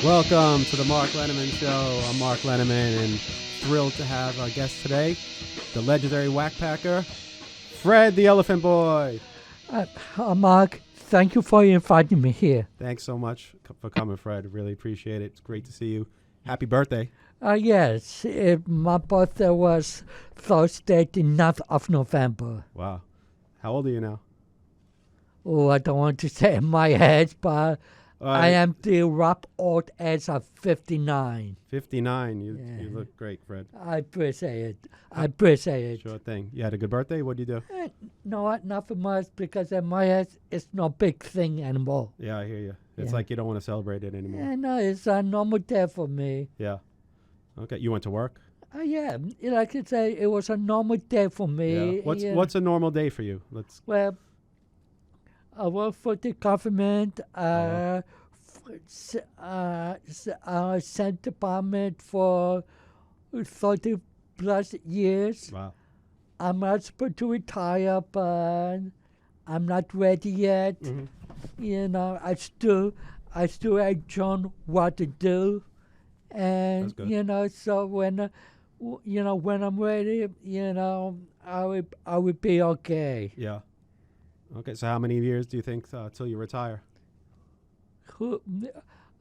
Welcome to the Mark Lehneman Show. I'm Mark Lehneman and thrilled to have our guest today, the legendary wackpacker, Fred the Elephant Boy. Mark, thank you for inviting me here. Thanks so much for coming, Fred. Really appreciate it. It's great to see you. Happy birthday. Yes, my birthday was Thursday, the 9th of November. Wow. How old are you now? Oh, I don't want to say in my head, but I am the rough old age of 59. 59. You look great, Fred. I appreciate it. Sure thing. You had a good birthday? What'd you do? No, nothing much, because in my head, it's no big thing anymore. Yeah, I hear you. It's like you don't want to celebrate it anymore. Yeah, no, it's a normal day for me. Yeah. Okay. You went to work? Yeah, like I say, it was a normal day for me. Yeah. What's a normal day for you? Well, I work for the government, State Department for 30 plus years. Wow. I'm not supposed to retire, but I'm not ready yet. Mm-hmm. You know, I still enjoy what to do, and That's good. you know, so when when I'm ready, I will be okay. Yeah. Okay, so how many years do you think till you retire? Who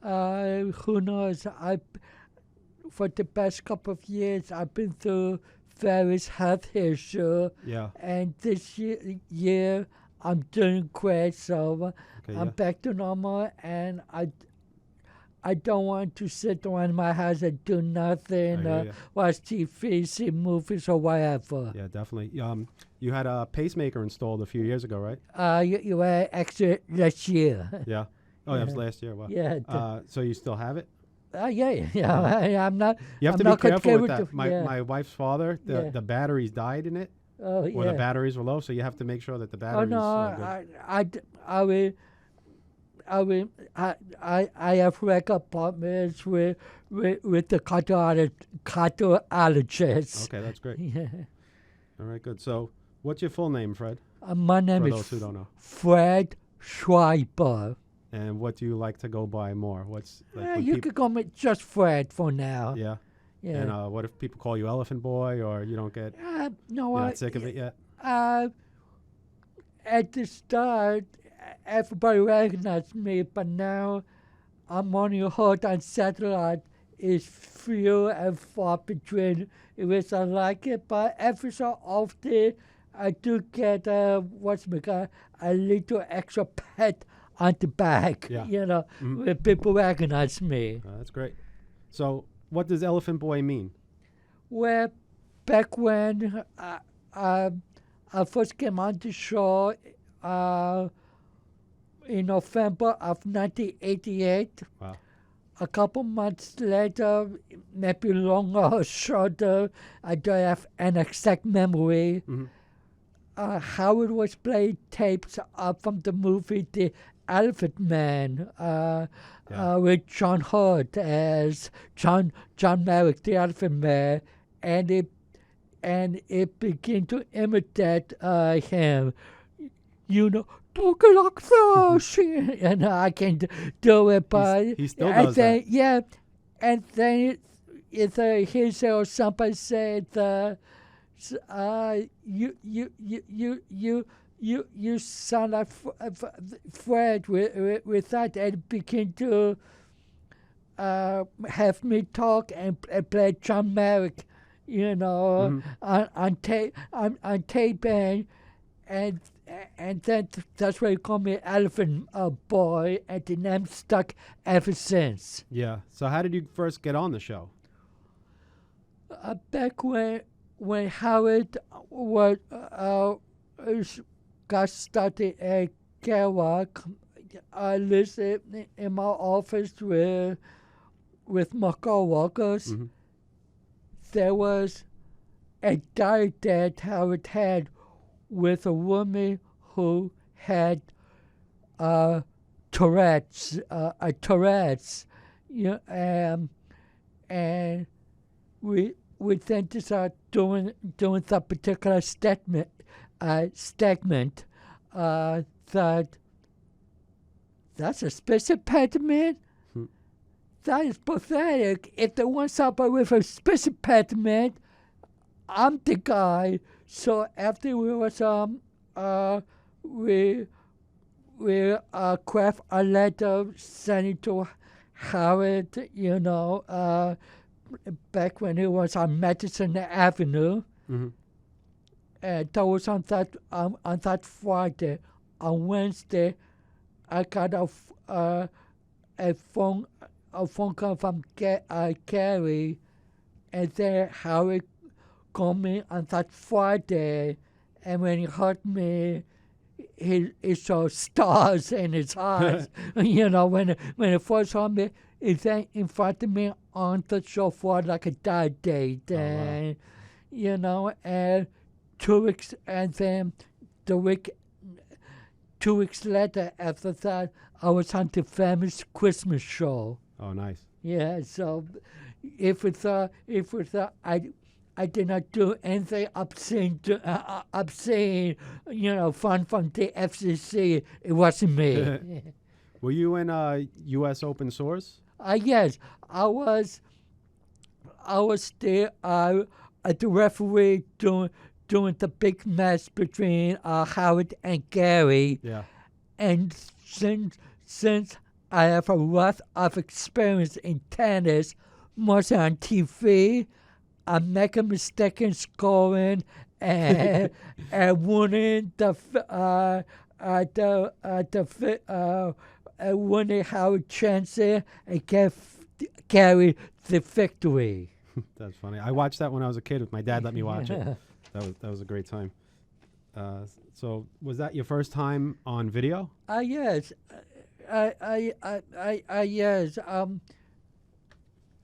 knows? For the past couple of years, I've been through various health issues. Yeah. And this year I'm doing great, so I'm yeah. back to normal, and I don't want to sit around my house and do nothing, watch TV, see movies, or whatever. Yeah, definitely. You had a pacemaker installed a few years ago, right? You were actually last year. Yeah. Oh, that was last year. Wow. Yeah. So you still have it? Yeah. I'm not. You have I'm to be careful with that. To, my wife's father, the batteries died in it. Oh, yeah. Or the batteries were low, so you have to make sure that the batteries. I have regular appointments with the cardiologist. Okay, that's great. Yeah. All right, good. So, what's your full name, Fred? My name For is those who don't know. Fred Schreiber. And what do you like to go by more? What's you could call me just Fred for now. Yeah. Yeah. And what if people call you Elephant Boy, or you don't get? You're not sick of it yet. At the start, everybody recognized me, but now I'm only heard on satellite. It's few and far between. It was I like it, but every so often I do get a little extra pat on the back. Yeah. Where people recognize me. That's great. So, what does Elephant Boy mean? Well, back when I first came on the show in November of 1988. Wow. A couple months later, maybe longer or shorter, I don't have an exact memory. Mm-hmm. Howard was playing tapes from the movie The Elephant Man with John Hurt as John Merrick, the Elephant Man, and it began to imitate him. Talking like this, and I can do it, but he still does that. Yeah, and then he said, or somebody said, you sound like Fred with that, and begin to have me talk and play John Merrick, on tape, and then that's why you call me Elephant Boy, and the name stuck ever since. Yeah. So how did you first get on the show? Back when Howard got started at Kerouac, I listened in my office with my coworkers. Mm-hmm. There was a diary that Howard had with a woman who had Tourette's, and we then decided doing that particular statement that that's a special impediment. that is pathetic. If they want somebody with a speech impediment, I'm the guy. So after we craft a letter, send it to Howard, back when it was on Madison Avenue. Mm-hmm. And that was on that Friday. On Wednesday, I got a phone call from Gary, and then Howard called me on that Friday, and when he heard me, he saw stars in his eyes. When he first saw me, he then invited me on the show for like a date, and and 2 weeks, and then 2 weeks later after that, I was on the famous Christmas show. Oh, nice. Yeah, so if we thought I did not do anything obscene, fun from the FCC, it wasn't me. Were you in U.S. Open Source? Yes, I was there at the referee doing the big match between Howard and Gary. Yeah. And since I have a lot of experience in tennis, mostly on TV, I make a mistake in scoring and winning winning Howard chances and Gary the victory. That's funny. I watched that when I was a kid. My dad let me watch it. That was a great time. So was that your first time on video? Yes. Yes.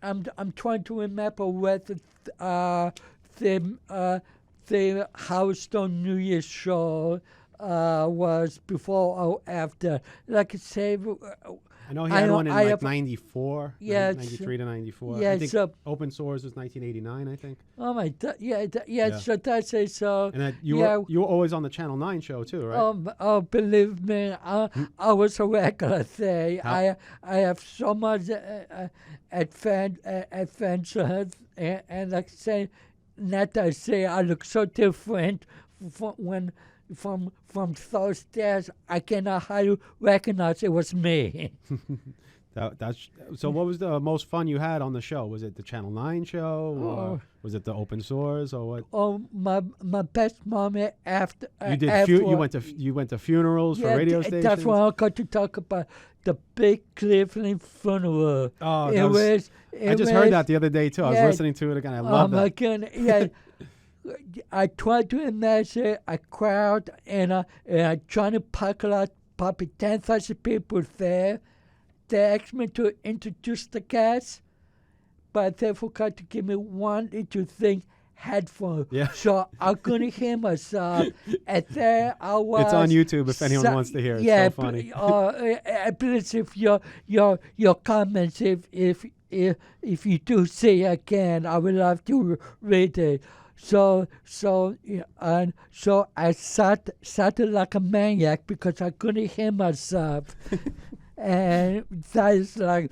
I'm trying to remember whether the Houston New Year's show was before or after. Like I say, I know he had one in like 94, yes, 93 to 94. Yes, I think Open Source was 1989, I think. Oh my God! Yeah. So that's it. So and you were always on the Channel 9 show too, right? Oh, believe me, I was a regular thing. I have so much adventure, and like I say, not I say I look so different from those days. I cannot hardly recognize it was me. So what was the most fun you had on the show? Was it the Channel 9 show, or was it the Open Source, or what? Oh, my best moment after you went to funerals for radio stations. That's why I got to talk about the big Cleveland funeral. Oh, I just heard that the other day too. I was listening to it again. I love that. Oh my goodness! Yeah. I tried to imagine a crowd and a Johnny parking lot, probably 10,000 people there. They asked me to introduce the cast, but they forgot to give me one little thing, headphone. Yeah. So I couldn't hear myself. And there I was. It's on YouTube if anyone wants to hear it. It's so funny. Please, if your comments, if you do see it again, I would love to read it. So I sat like a maniac because I couldn't hear myself. And that is I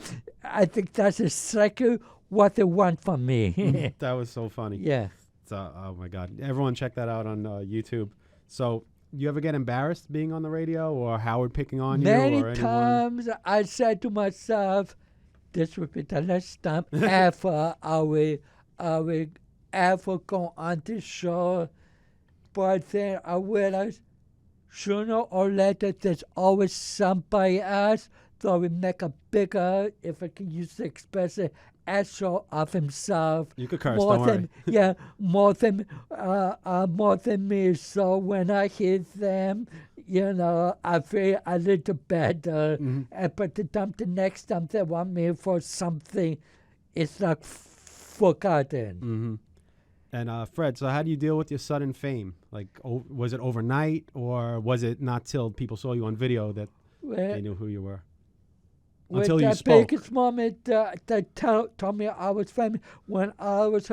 think that's exactly what they want from me. That was so funny. Yeah. So, oh my God. Everyone check that out on YouTube. So, you ever get embarrassed being on the radio or Howard picking on you? Many or anyone? times I said to myself, this will be the last time ever I will ever go on this show. But then I realized sooner or later there's always somebody else that will make a bigger, if I can use the expression, asshole of himself. You could curse, don't worry. More than me. So when I hear them, I feel a little better. Mm-hmm. But the next time they want me for something, it's like forgotten. Mm-hmm. And Fred, so how do you deal with your sudden fame? Like, was it overnight, or was it not till people saw you on video that they knew who you were? Until you spoke. The biggest moment that told me I was famous when I was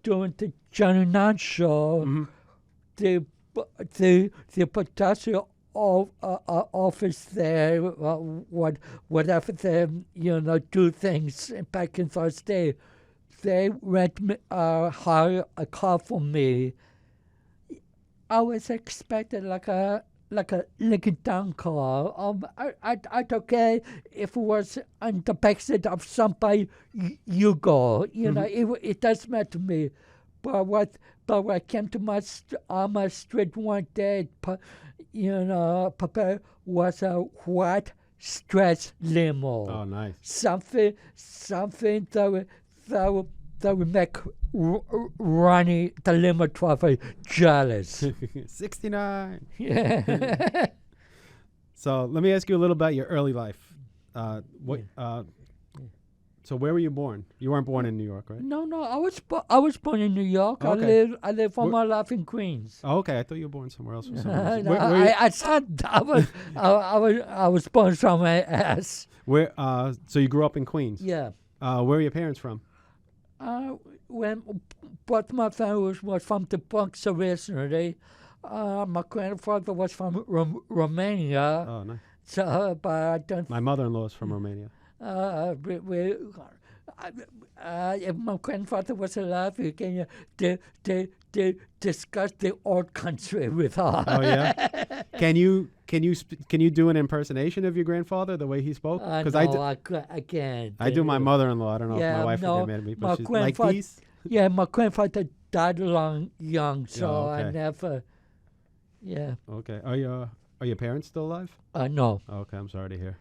doing the Johnny 9 show. Mm-hmm. The producer office there, whatever they, do things back in those days. They hire a car for me. I was expecting like a Lincoln Town car. I don't care if it was on the backseat of somebody you go. It doesn't matter to me. But when I came to my street one day, Papa was a white stretch limo. Oh, nice. Something that would make Ronnie, the limo driver, jealous. 69. Yeah. So let me ask you a little about your early life. So where were you born? You weren't born in New York, right? No, I was born in New York. Okay. I lived all my life in Queens. Oh, okay. I thought you were born somewhere else. For some reason. No, I was born somewhere else. So you grew up in Queens? Yeah. Where are your parents from? When both my family was from the Bronx originally. My grandfather was from Romania. Oh, nice. So, but I don't. My mother-in-law is from Romania. If my grandfather was alive, you can discuss the old country with her. Oh yeah. Can you do an impersonation of your grandfather the way he spoke? Because I can't. I do my mother-in-law. I don't know if my wife would get mad at me, but she's like these. Yeah, my grandfather died young, so I never. Yeah. Okay. Are your parents still alive? No. Okay, I'm sorry to hear.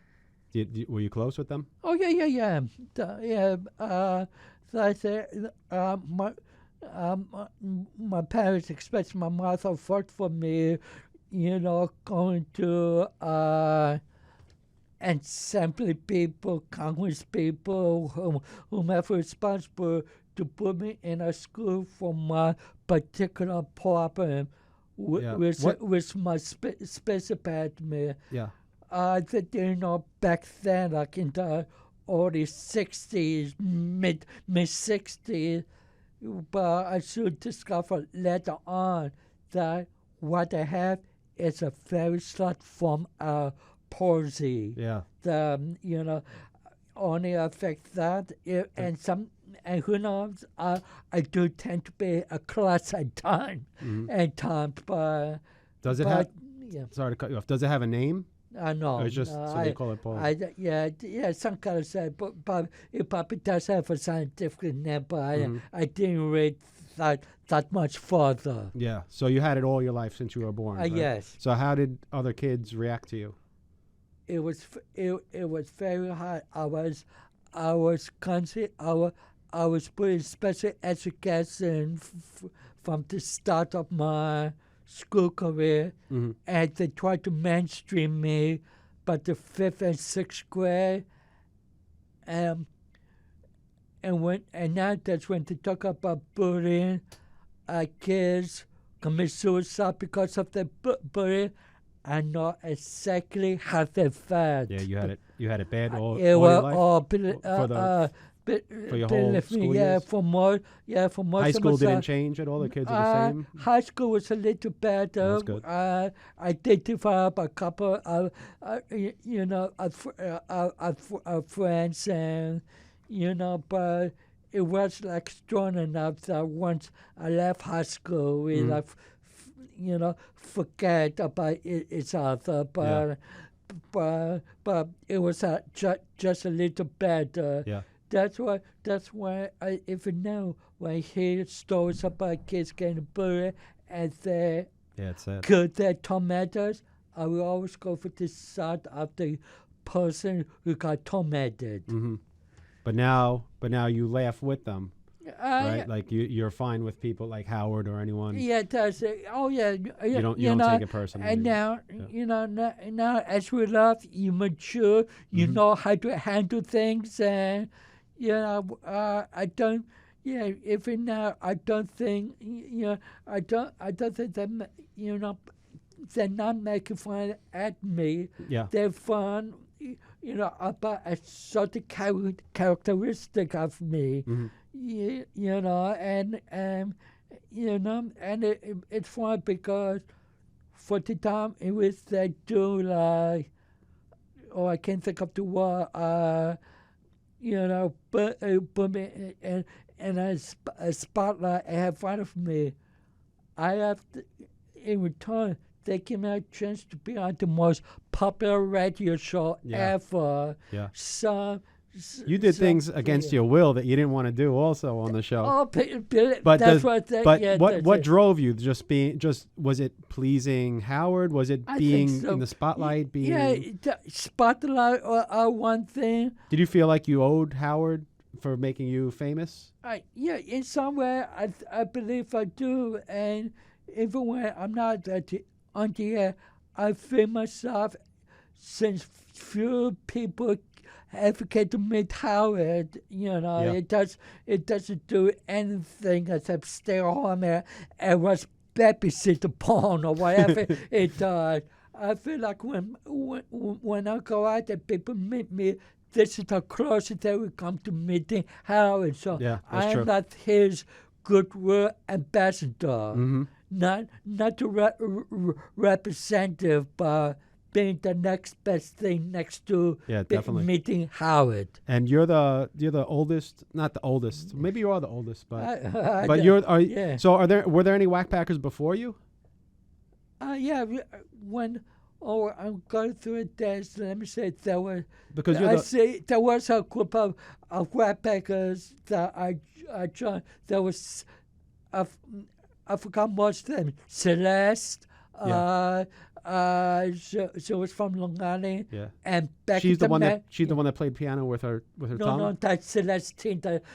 Were you close with them? Oh yeah. My parents, especially my mother, fought for me. Going to assembly people, Congress people, whomever responsible to put me in a school for my particular problem, which my specified. Yeah. Back then, like in the early 60s, mid 60s, but I soon discovered later on that what I have is a very slight form of palsy. Yeah. Only affect that, and who knows, I do tend to be a class at times, but... Does it have... Yeah. Sorry to cut you off. Does it have a name? No. Or it's just so they call it palsy? Yeah, some kind of say, but it probably does have a scientific name, but I didn't read that much further. Yeah, so you had it all your life since you were born, right? Yes. So how did other kids react to you? It was very hard. I was put in special education from the start of my school career, and they tried to mainstream me, but the 5th and 6th grade, and now that's when they talk about bullying, kids commit suicide because of the bullying. I know exactly how they felt. Yeah, you had it bad all your life? For your whole school years? For most. High school didn't change at all? The kids are the same? High school was a little better. That's good. I did develop a couple of friends, and but it was like strong enough that once I left high school, we forget about each other. But it was just a little better. Yeah. That's why I even now when I hear stories about kids getting bullied and they kill their tormentors, I will always go for the side of the person who got tormented. Mm-hmm. But now you laugh with them, right? Like you're fine with people like Howard or anyone. Yeah, that's it. Oh yeah. You don't take it personally. And now, now as we love, you mature, you know how to handle things, and I don't. Yeah, even now, I don't think. I don't think that. They're not making fun at me. Yeah. They're fun. About a certain characteristic of me. And it's fun because for the time it was they do like, oh, I can't think of the word, but and a spotlight I have in front of me. I have to, in return, they give me a chance to be on the most popular radio show ever. Yeah. So you did things against your will that you didn't want to do also on the show. Oh, but that's what drove you? Just was it pleasing Howard? Was it being in the spotlight? The spotlight or one thing. Did you feel like you owed Howard for making you famous? In some way, I believe I do. And even when I'm not on the air, I feel myself, since few people ever get to meet Howard, it doesn't do anything except stay home and watch babysitter porn or whatever it does. I feel like when I go out and people meet me, this is how close they will come to meeting Howard. So I am not his goodwill ambassador, not the representative, but being the next best thing next to meeting Howard. And you're the oldest, not the oldest. Maybe you are the oldest, but So were there any wackpackers before you? I'm going through it. Let me say there were. Because there was a group of wackpackers that I joined. There was, I forgot most of them. Celeste. She was from Long Island. Yeah. And back she's the one that played piano with her tongue. No, that's Celestine. That's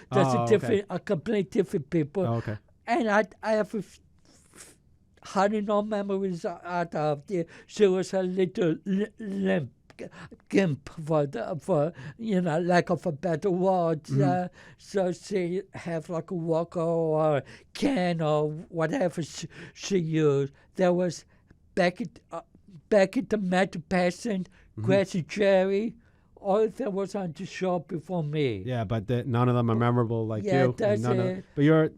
a completely different people. Oh, okay. And I have hardly no memories out of the. She was a little limp, gimp for lack of a better word. So she have like a walker or can or whatever she used. There was back at the Metal Peasant, Grassy Cherry. All of them was on the show before me. Yeah, but none of them are memorable like you. Yeah, that's it. But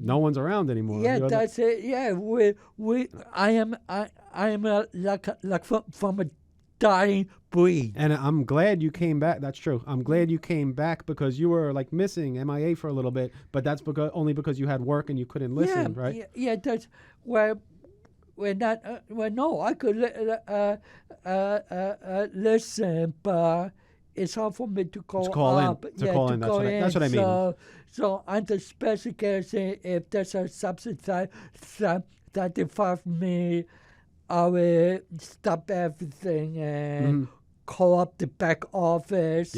no one's around anymore. Yeah, that's it. Yeah, I am like from a dying breed. And I'm glad you came back. That's true. I'm glad you came back because you were like missing MIA for a little bit. But that's only because you had work and you couldn't listen, right? Yeah, that's where. No, I could listen, but it's hard for me to call up. In. That's what I mean. So under special case, if there's a substance that defies me, I will stop everything and call up the back office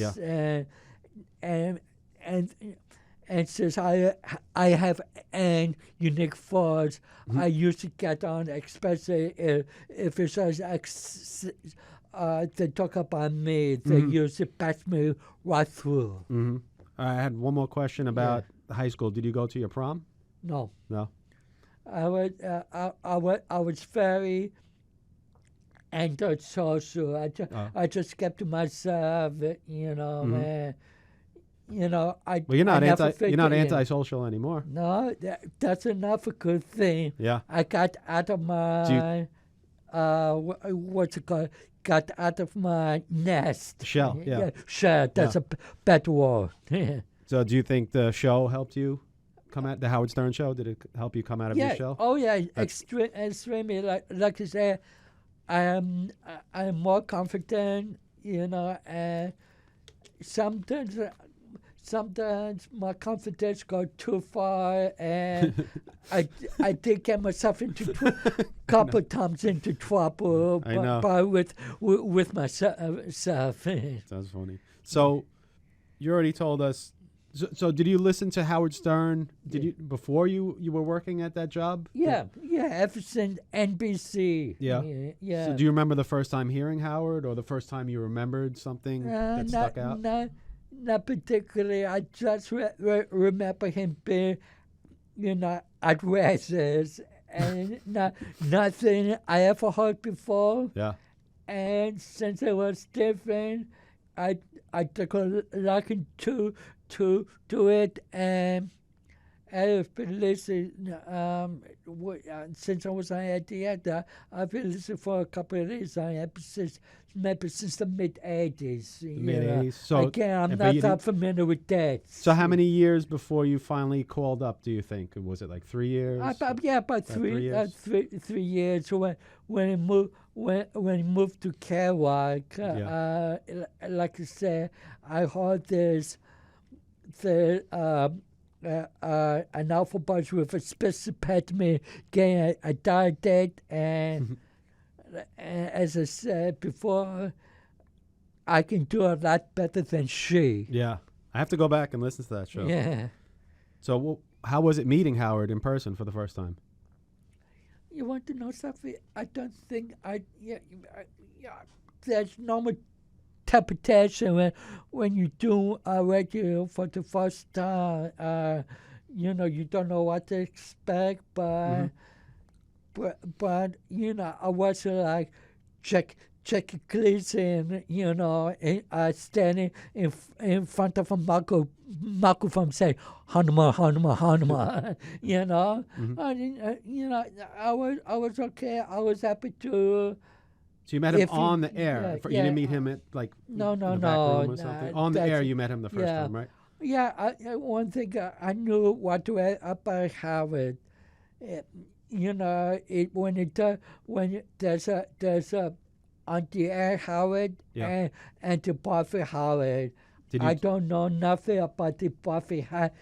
and since I have an unique voice, I usually get on, especially if it says they talk about me, they usually pass me right through. I had one more question about high school. Did you go to your prom? No. No. I was very antisocial. I just kept to myself, man. Well, you're not antisocial anymore. No, that's another good thing. Yeah. I got out of my what's it called? Got out of my nest. Shell. Yeah. Shell. That's a better word. So, do you think the show helped you come out? The Howard Stern show, did it help you come out of your shell? Oh yeah, extremely. Like I said, I am more confident. And sometimes my confidence goes too far, and I did get myself into couple times into trouble. I know. But with myself. Sounds funny. So you already told us. So did you listen to Howard Stern? Did you before you were working at that job? Yeah. Ever since NBC. Yeah. So do you remember the first time hearing Howard, or the first time you remembered something that stuck out? Not particularly. I just remember him being, at races and nothing I ever heard before. Yeah. And since it was different, I took a liking to it, and I've been listening since I was at the end. I've been listening for a couple of years. I have maybe since the mid-'80s. Mid-'80s. So again, I'm not that familiar with that. So how many years before you finally called up, do you think? Was it like 3 years? About 3 years. 3 years. When he moved to Kerouac, like I said, I heard there's an alphabet with a specific pattern getting a diet, and as I said before, I can do a lot better than she. Yeah. I have to go back and listen to that show. Yeah. So how was it meeting Howard in person for the first time? You want to know something? I don't think there's no interpretation when you do a radio for the first time. You don't know what to expect, but I wasn't like Jack Gleason, standing in front of a microphone saying Hanuma, I was okay. I was happy to. So you met him on the air. You didn't meet him at no, in the back room or something? On the air, you met him the first time, right? Yeah, one thing I knew what to add about Howard. When there's a on the air Howard and the Buffy Howard. I don't know nothing about the Buffy Howard.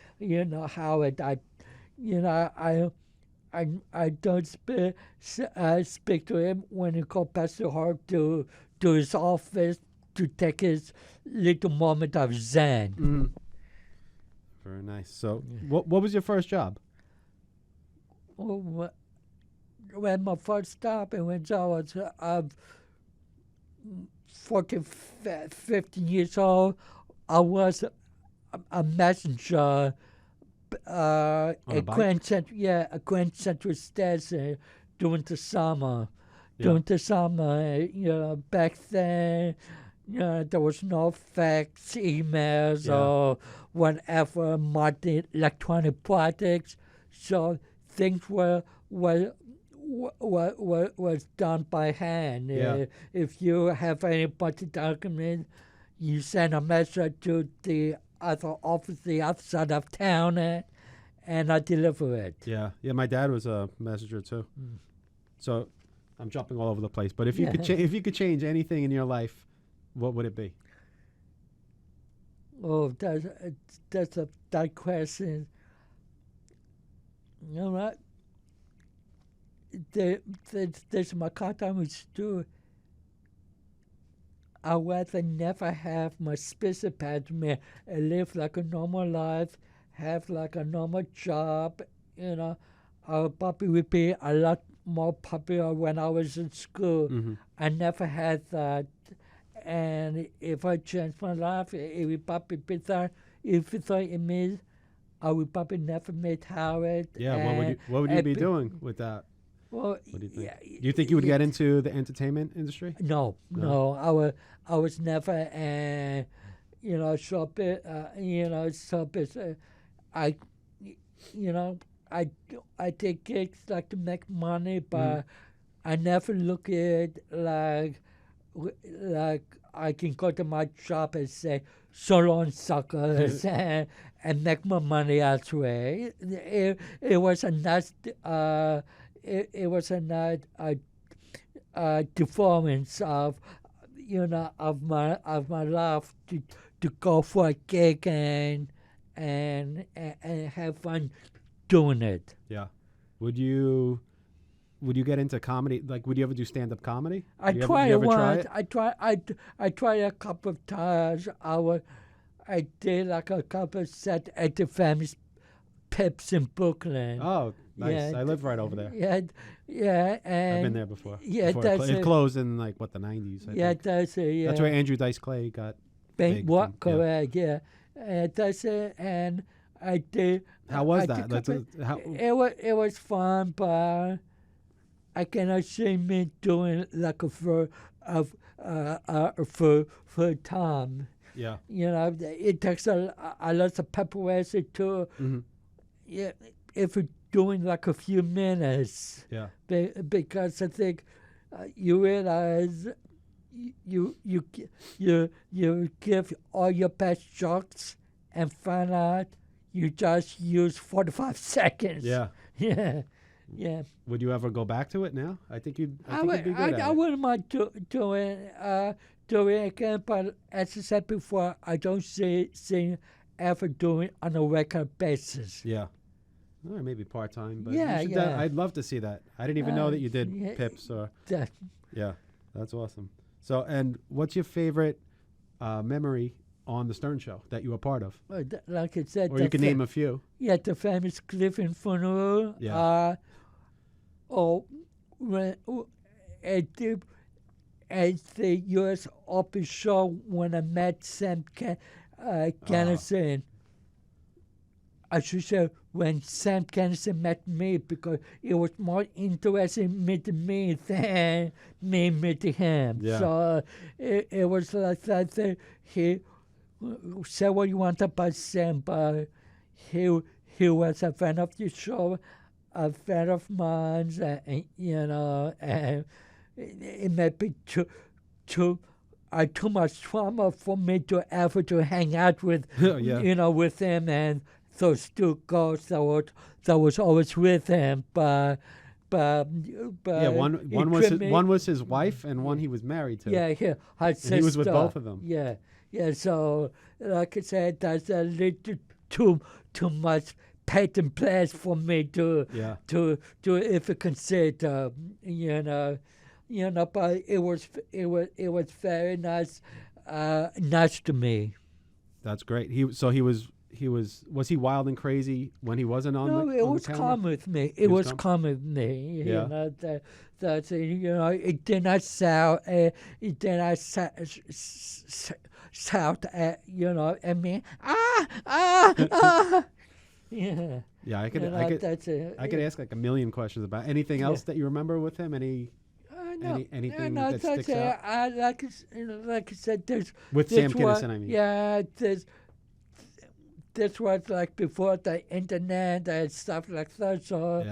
I don't speak to him when he goes past the hall to his office to take his little moment of zen. Mm. Very nice. So, what was your first job? When my first job, and when I was 14, 15 years old, I was a messenger. A Grand Central Station during the summer. During the summer, back then, there was no fax, emails, or whatever modern electronic products. So things was done by hand. If you have any budget document, you send a message to the other office, the other side of town, and I deliver it. Yeah. My dad was a messenger too. So I'm jumping all over the place. But if you could change anything in your life, what would it be? Oh, that's that question. You know what? There's my car time with Stu. I'd rather never have my special pattern and live like a normal life, have like a normal job. I probably would be a lot more popular when I was in school. Mm-hmm. I never had that. And if I changed my life, it would probably be that. If it thought it means, I would probably never meet Howard. Yeah, what would you be doing with that? Well, what do you think? Do you think you would get into the entertainment industry? No. I was never, I take gigs like to make money, but I never look at it like I can go to my shop and say, so long, suckers, and make my money elsewhere. It was a nice, it was a nice performance of my life to go for a gig and have fun doing it. Yeah. Would you get into comedy? Like, would you ever do stand-up comedy? I tried it once. I tried a couple of times. I did like a couple of sets at the famous Pips in Brooklyn. Oh, nice. I live right over there. Yeah. And I've been there before. Yeah, it closed in the 90s. I think. That's it. Yeah. That's where Andrew Dice Clay got big. What? Correct. Yeah. That's it. And I did. How was that? It was fun, but I cannot see me doing like for Tom. Yeah. It takes a lot of preparation too. Mm-hmm. yeah, if you're doing like a few minutes, Yeah. Because I think you realize you give all your best jokes and find out you just use 45 seconds. Yeah. Yeah. Yeah. Would you ever go back to it now? I think you'd be good at I it. wouldn't mind doing it again, but as I said before, I don't see ever doing on a regular basis. Yeah. Or maybe part-time, but Yeah, you should yeah. I'd love to see that. I didn't even know that you did yeah, pips or That, yeah. That's awesome. So, and what's your favorite memory on the Stern Show that you were part of? like I said, Or you can name a few. Yeah, the famous Clifton funeral. Yeah. When at the U.S. Open show when I met Sam Kinison. I should say when Sam Kinison met me, because it was more interesting meeting me than me meeting him. Yeah. So it was like that. He said what you want about Sam, but he was a fan of the show, a fan of mine, and and it may be too much trauma for me to ever to hang out with, Yeah. with him and those two girls that was always with him, but Yeah, one was his wife and one he was married to. Yeah, her And sister. he was with both of them. Yeah. So like I said, that's a little too much patent place for me to if consider, But it was very nice to me. That's great. Was he wild and crazy when he wasn't on No, the it on was the camera? calm with me. It was calm with me. Yeah. It did not sound. It did not shout at at me. Yeah. Yeah, I could ask like a million questions about anything else that you remember with him. Anything that sticks out? Like I said, there's With Sam Kinison, I mean. Yeah, this was like before the internet and stuff like that. So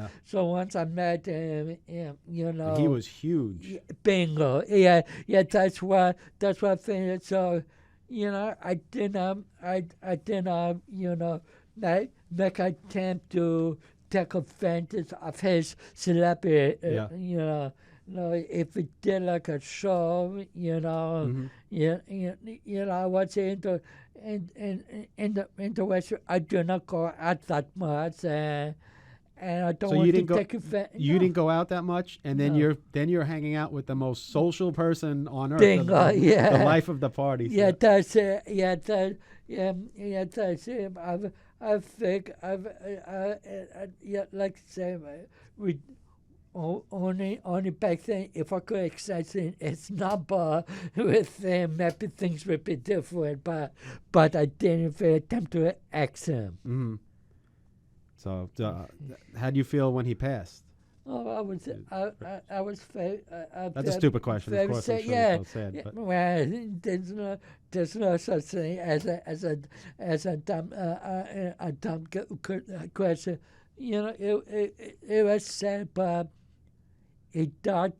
once I met him, He was huge. Bingo. Yeah. That's what I think. So, I didn't make attempt to take advantage of his celebrity. If we did like a show, I was into the West. I do not go out that much, and I don't want to take advantage. You didn't go out that much, and then you're hanging out with the most social person on earth. Bingo, the life of the party. So. Yeah, that's it. That's it. I think like I say, we. Only back then, if I could access its number with them, maybe things would be different. But I didn't attempt to ask him. Mm-hmm. So, how do you feel when he passed? Oh, I was very. That's a stupid question. Of course, I'm sure you felt sad. But. Well, there's no such thing as a dumb question. It was sad, but he died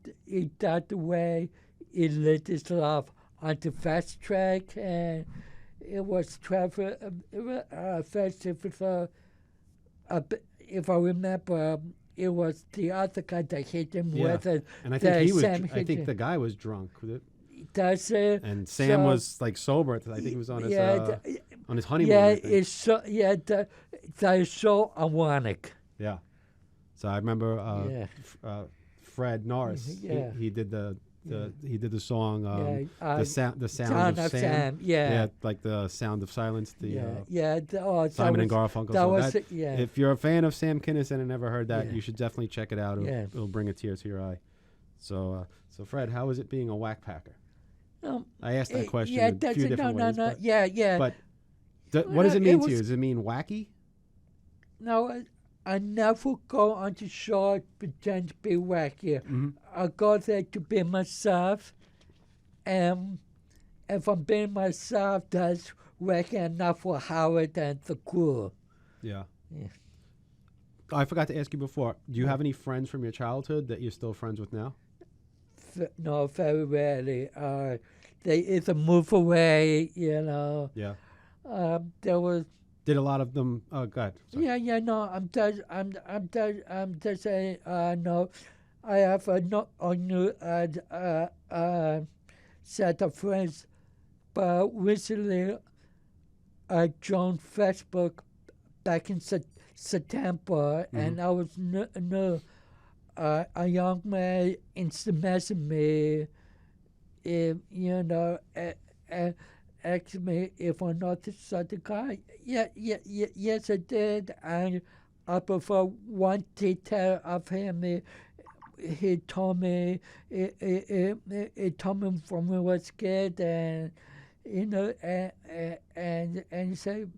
the way he lived his life on the fast track, and it was travel. Festival. If I remember, it was the other guy that hit him with it. And I think I think the guy was drunk. That's it. And Sam was like sober. I think he was on his honeymoon. Yeah, it's so that is so ironic. Yeah. So I remember Fred Norris. Yeah. He did the song the sound of Sam. Yeah, like the sound of silence. Simon and Garfunkel. That so was that, if you're a fan of Sam Kinison and never heard that, you should definitely check it out. It'll bring a tear to your eye. So Fred, how is it being a wackpacker? I asked that question a few different ways. But what does it mean to you? Does it mean wacky? No, I never go on the show pretend to be wacky. Mm-hmm. I go there to be myself, and if I'm being myself, that's wacky enough for Howard and the crew. Yeah. I forgot to ask you before. Do you have any friends from your childhood that you're still friends with now? No, very rarely. They either move away, you know. Yeah. There was. Did a lot of them? Oh, God. Yeah. No, I'm just saying. No, I have a new set of friends, but recently, I joined Facebook back in September, and I was a young man introduced me, asked me if I'm not the sort of guy. Yes, I did. And I prefer one detail of him. He told me, he told me from when I was a kid, and and he said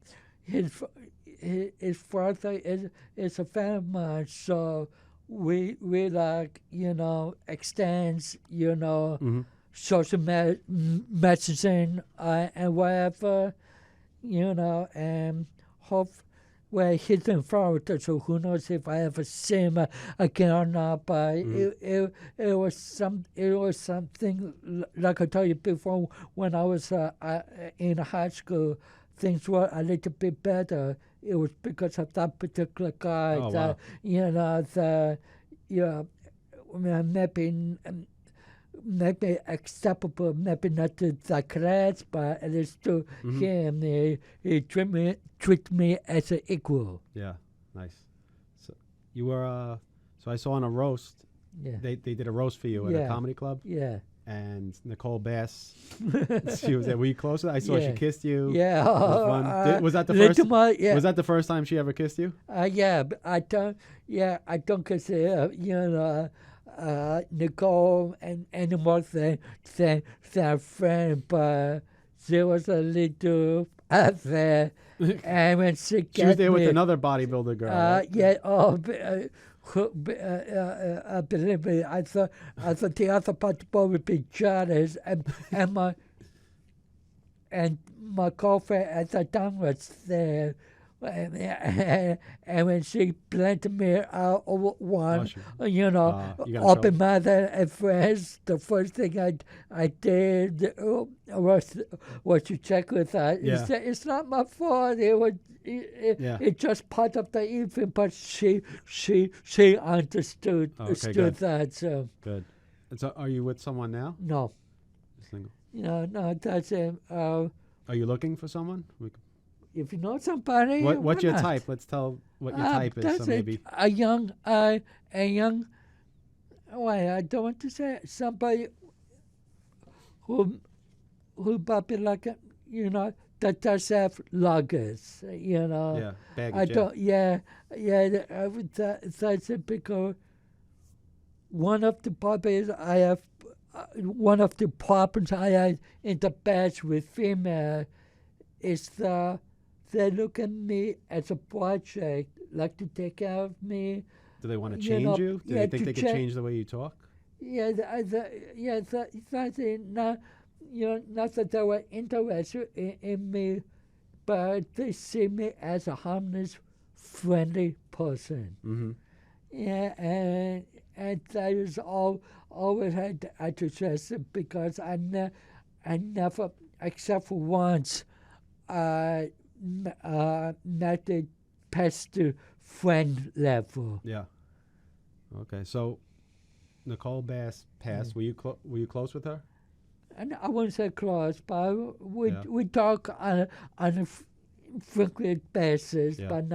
his father is a fan of mine, so we like extends social messaging and whatever, and hope we're hitting forward. So who knows if I ever see him again or not? But it was something like I told you before. When I was in high school, things were a little bit better. It was because of that particular guy. Wow. Maybe acceptable, maybe not to the class, but at least to him. He treat me as an equal. Yeah, nice. So you were, so I saw on a roast, they did a roast for you at a comedy club. Yeah. And Nicole Bass, she was there. Were you close? I saw she kissed you. Yeah. Was that the first? Was that the first time she ever kissed you? Yeah, I don't consider Nicole and anymore than a friend, but there was a little affair, and when she was there with another bodybuilder girl. Right? Yeah. Believe me, I thought the other bodybuilder would be jealous, and my girlfriend at the time was there. And when she planted me out one, open mouth at first, the first thing I did was to check with her. Yeah. It's not my fault. It's just part of the evening, but she understood that. So good. And so, are you with someone now? No. Single. No, that's it. Are you looking for someone? If you know somebody, what's your type? Let's tell what your type is. So maybe a young. Why I don't want to say it. Somebody who probably like that does have luggage. Yeah, baggage. I don't. Yeah. That's it because one of the problems I have in the past with female is they look at me as a project, like to take care of me. Do they want to change you? Do they think they can change the way you talk? Yeah, not that they were interested in me, but they see me as a harmless, friendly person. Mm-hmm. Yeah, and that is always had to stress it because I never, except for once, not the past the friend level. Yeah. Okay, so Nicole Bass passed. Were you close with her? And I wouldn't say close, but we talk on a frequent basis, but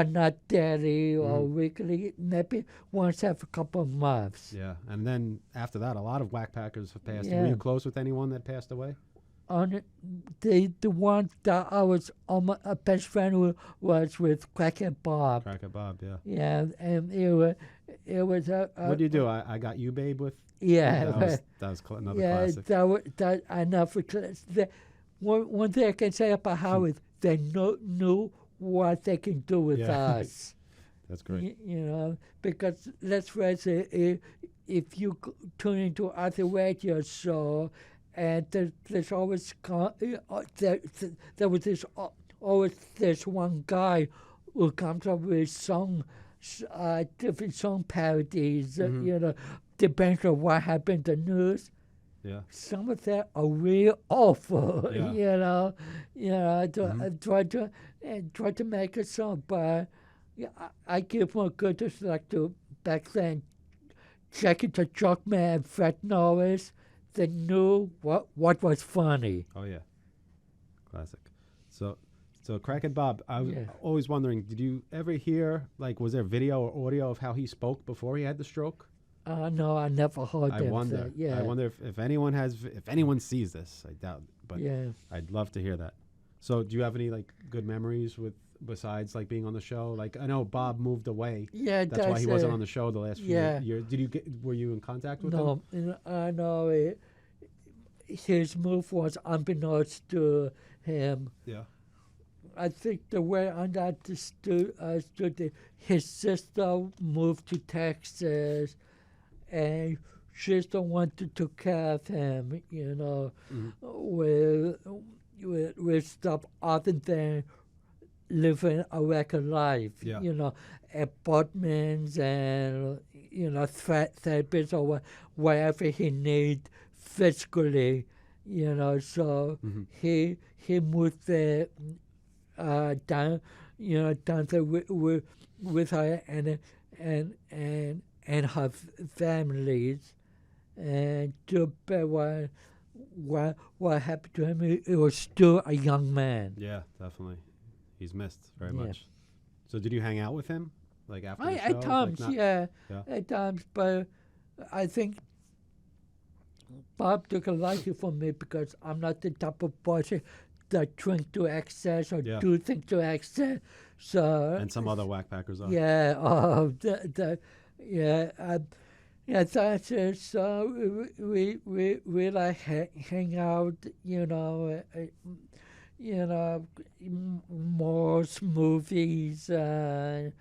not daily or weekly. Maybe once every couple of months. Yeah, and then after that, a lot of wackpackers have passed. Yeah. Were you close with anyone that passed away? On the one that I was a best friend was with Cracker Bob. Cracker Bob, yeah. Yeah, and it was what do you do? I got you, babe. With yeah. That was another classic. That another classic. One thing I can say about Howard, they knew what they can do with us. That's great. Because let's face it, if you tune into other radio show. And there's always there was always this one guy who comes up with a song different song parodies, depends on what happened in the news. Yeah. Some of them are real awful, Yeah. I try to make a song, but I give more good like to back then. Jackie the Jock Man, Fred Norris, they knew what was funny. Oh yeah, classic. So Crackhead Bob, I was always wondering, did you ever hear, like, was there video or audio of how he spoke before he had the stroke? No, I never heard that. I wonder if anyone sees this. I doubt, but I'd love to hear that. So, do you have any like good memories besides like being on the show? Like, I know Bob moved away. Yeah, that's why he wasn't on the show the last few years. Were you in contact with him? No, no. His move was unbeknownst to him. Yeah. I think the way I understood his sister moved to Texas, and she still wanted to care of him, with stuff other than living a regular life, apartments and, therapists or whatever he need physically, so he moved there down there with her and her families, and to what happened to him, he was still a young man. Yeah, definitely. He's missed very much. So did you hang out with him, like after the show? At times, at times, but I think Bob took a liking for me because I'm not the type of person that drink to excess or do things to excess. So and some other wackpackers are. That's it. So we like hang out, malls, movies, and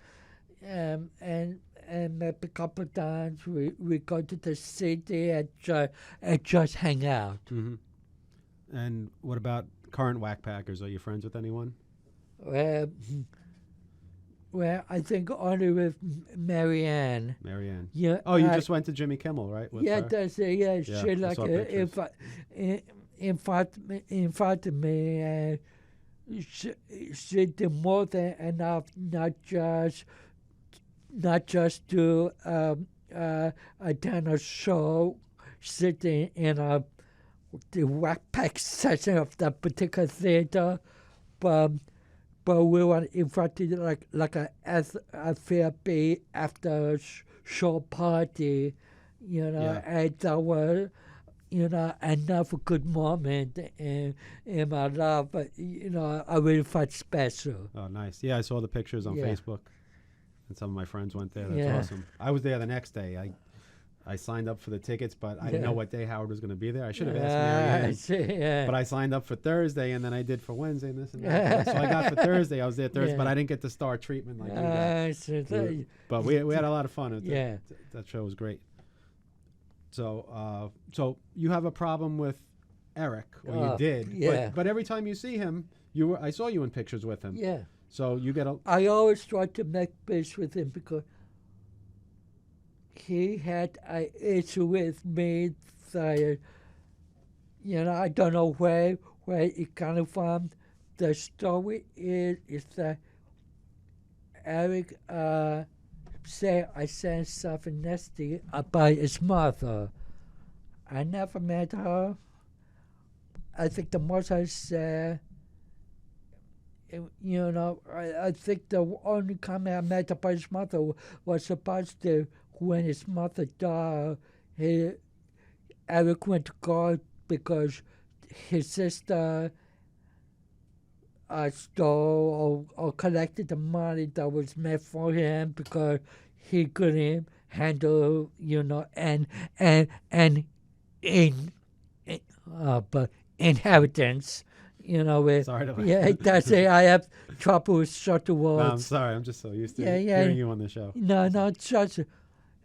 maybe a couple of times we go to the city and just hang out. Mm-hmm. And what about current wackpackers? Are you friends with anyone? Well, I think only with Marianne. Marianne. Yeah. Oh, you just went to Jimmy Kimmel, right? With her? That's it. Yeah, she like invited me, and she did more than enough, not just to attend a show, sitting in the wackpack section of that particular theater, but we were invited like a therapy after show party, and that was, another good moment in my life. But, I really felt special. Oh, nice. Yeah, I saw the pictures on Facebook, and some of my friends went there. That's awesome. I was there the next day. I signed up for the tickets, but I didn't know what day Howard was going to be there. I should have asked Marianne. But I signed up for Thursday, and then I did for Wednesday and this and that. So I got for Thursday. I was there Thursday, but I didn't get the star treatment like you did. But we had a lot of fun. That show was great. So you have a problem with Erik, or you did. Yeah. But every time you see him, I saw you in pictures with him. Yeah. So you get I always try to make peace with him because he had an issue with me that, I don't know where it came from. The story is that Erik said I said something nasty about his mother. I never met her. I think the most I said, I think the only comment I made about his mother was supposed to, when his mother died, Erik went to court because his sister stole or collected the money that was meant for him because he couldn't handle, but inheritance. Sorry to that's it. I have trouble with short words. No, I'm sorry. I'm just so used to hearing you on the show. No, just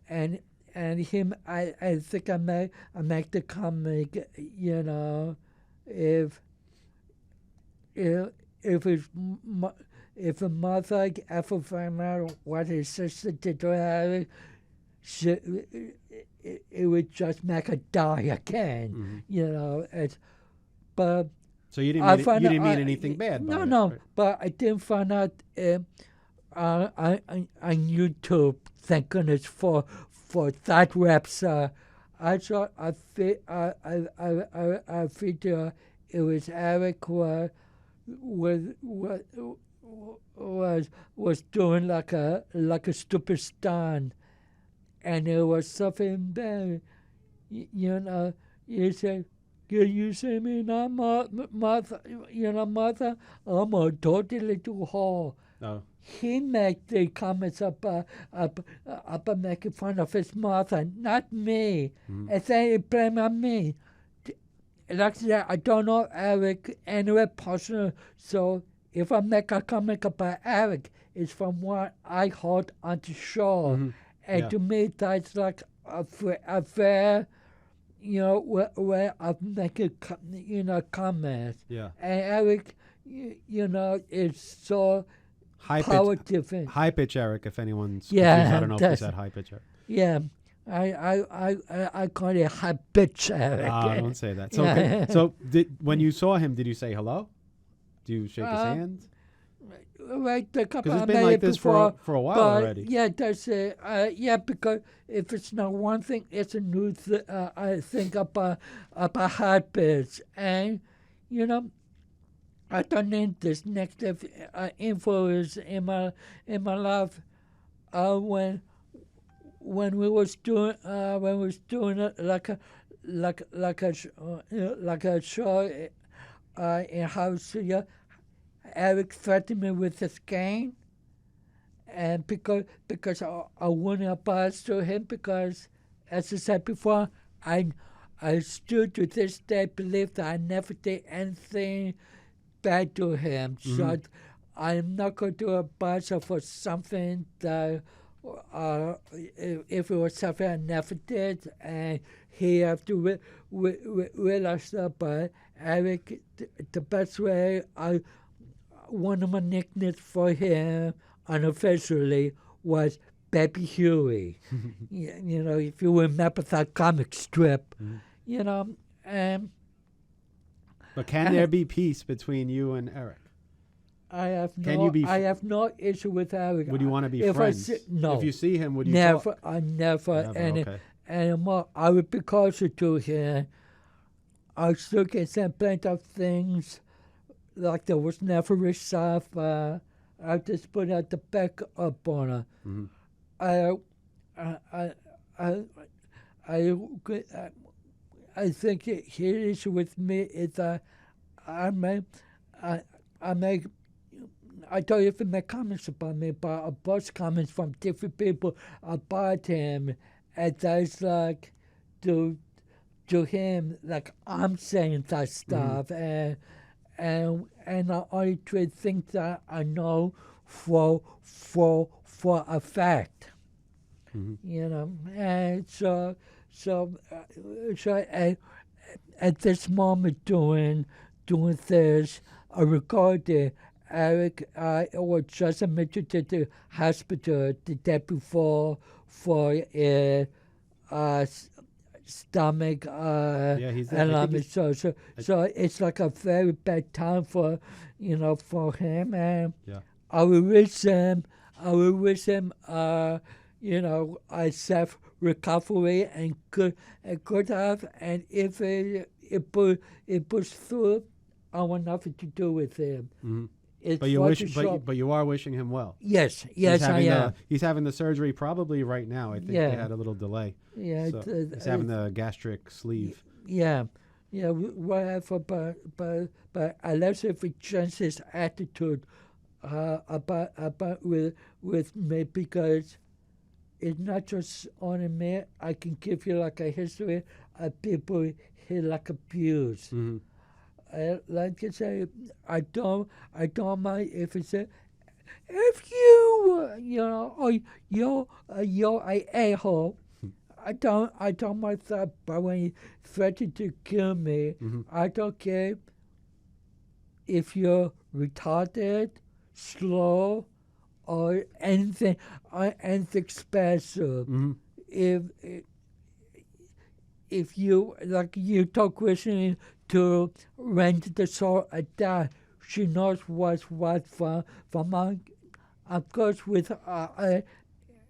and him. I think I make the comic. if a mother ever found out what his sister did to Eric, it would just make her die again. But so you didn't mean anything bad. No, right? But I didn't find out on YouTube. Thank goodness for that website. I saw a video. It was Eric was doing like a stupid stunt, and it was something bad. You say, "Can you see me now, mother? Mother, I'm a totally too hard." No. He made the comments about making fun of his mother, not me. And then he blamed on me. Like that, I don't know Eric anyway personal, so if I make a comment about Eric, it's from what I heard on the show. And to me, that's like a fair, way of making, comments. Yeah. And Eric, is so power different. High pitch Eric, if anyone's confused. I don't know if he said high pitch Eric. Yeah. I call it high pitch Eric. Don't say that. So, so when you saw him, did you say hello? Do you shake his hand? Right, because it's been like this for a while already. Yeah, that's it. Because if it's not one thing, it's a new I think about heartbeats. And, I don't need this negative influence in my life. When we was doing like a show in house, Eric threatened me with his cane, and because I wouldn't apologize to him, because, as I said before, I still to this day believe that I never did anything bad to him. So I'm not going to apologize for something that if it was something I never did, and he have to realize that. But Eric, the best way, one of my nicknames for him unofficially was Baby Huey. If you remember that comic strip, But can there be peace between you and Eric? I have no issue with Eric. Would you want to be friends? No. If you see him, would you never? talk? I never. Okay. Anymore. I would be closer to him. I still can say plenty of things like there was never resolved. I just put out the back up on her. I think his issue with me is that I don't even make comments about me, but I post comments from different people about him, and that's like to him, like I'm saying that stuff, and I only try things that I know for a fact, and so at this moment doing this, I recorded Eric was just admitted to the hospital the day before for a stomach alarm. So it's like a very bad time for him, and I will wish him a safe recovery and good health, and if it puts through, I want nothing to do with him. But you are wishing him well. Yes, I am. He's having the surgery probably right now. I think they had a little delay. Yeah, so he's having the gastric sleeve. Yeah, whatever. But unless if it changes his attitude about with me, because it's not just on me. I can give you like a history of people he like abused. Like I say, I don't mind if it's if you're a a-hole. I don't mind that. But when you threaten to kill me, I don't care if you're retarded, slow or anything special. Mm-hmm. If you talk recently to rent the soul at that, she knows what's what from of course with a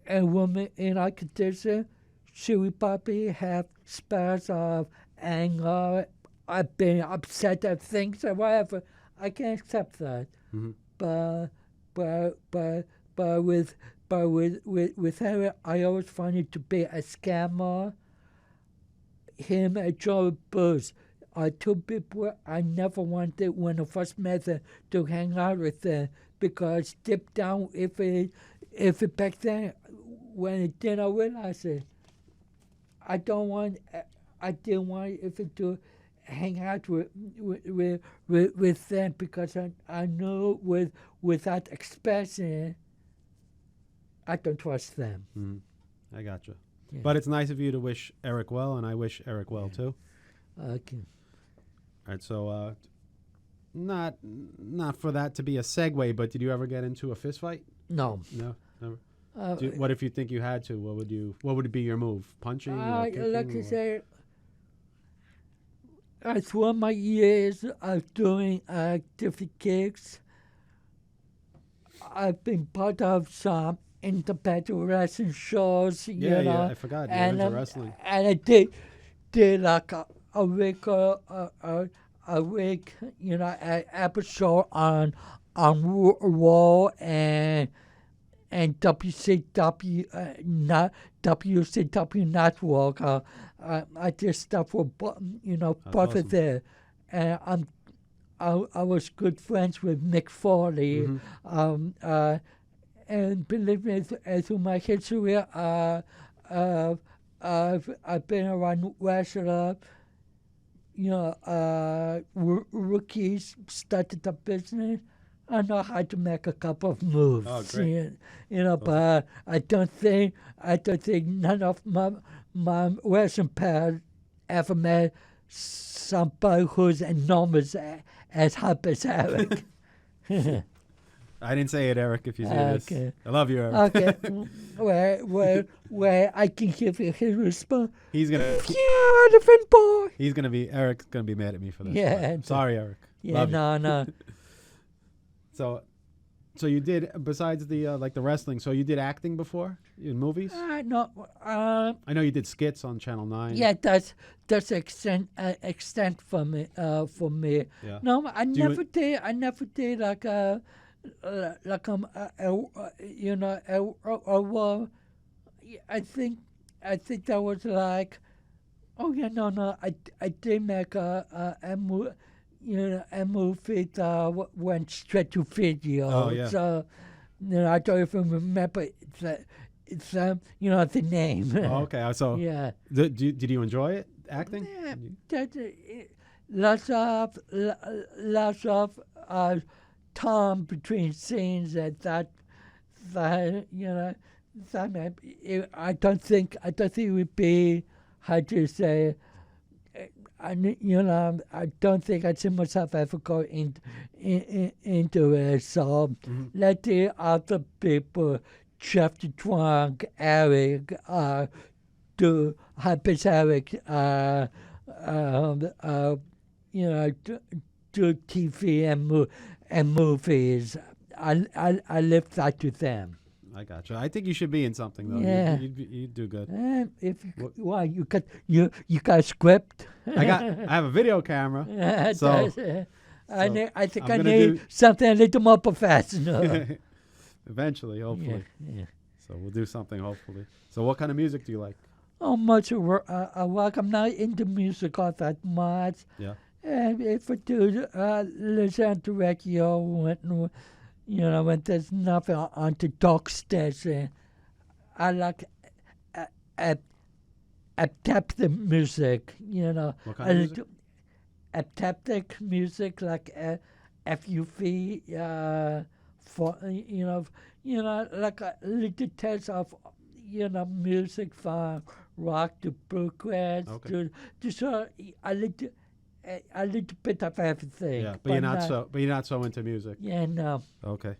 woman in our condition, she would probably have spells of anger, I've been upset at things or whatever. I can accept that. Mm-hmm. But with her, I always found it to be a scammer. Him and Joe Bush are two people I never wanted when I first met them to hang out with them, because deep down, if it back then, when it didn't, I realized it. I didn't want if it to hang out with them, because I knew with that expression, I don't trust them. I gotcha. Yeah. But it's nice of you to wish Erik well, and I wish Erik well too. Okay. All right, so not for that to be a segue, but did you ever get into a fist fight? No. No, never. What if you think you had to? What would be your move? Punching? Or kicking, like to say, through my years of doing different gigs, I've been part of some independent wrestling shows. Yeah, I forgot. You're into wrestling. And I did like a week, an episode on Raw and WCW Network. I did stuff for both awesome. of there, and I was good friends with Mick Foley. Mm-hmm. And believe me, through my history, I've been around wrestler. Rookies started the business. I know how to make a couple of moves. Oh, great. But I don't think none of my wrestling pals ever met somebody who's enormous as hard as Erik. I didn't say it, Erik, if you say this. I love you, Erik. Okay. where I can give you his response. He's going to... Yeah, elephant boy. Erik's going to be mad at me for this. Yeah. Sorry, Erik. Yeah, no. So you did, besides the the wrestling, so you did acting before in movies? No. I know you did skits on Channel 9. Yeah, that's extent for me. Yeah. No, I never did like I think that was like, oh yeah, no, I did make a movie that went straight to video. Oh yeah. So I don't even remember it's the name. Oh, okay. So yeah. Did you enjoy it, acting? Yeah, lots of time between scenes at that I don't think it would be, how to say, I don't think I'd see myself ever go into it. So let the other people, Jeff the Drunk, Erik, do Hypers Erik, do TV and movies. I left that to them. I gotcha. I think you should be in something though. Yeah. You'd do good. Why you got a script? I have a video camera. So I think I need something a little more professional. Eventually, hopefully. Yeah. So we'll do something hopefully. So what kind of music do you like? Oh, much rock. I'm not into music all that much. Yeah. And if I do listen to radio when there's nothing on the talk station, I like adaptive music. What kind of music? Adaptive music like FUV. For like a little taste of music from rock to bluegrass to a little bit of everything. Yeah, but you're not so into music. Yeah, no. Okay.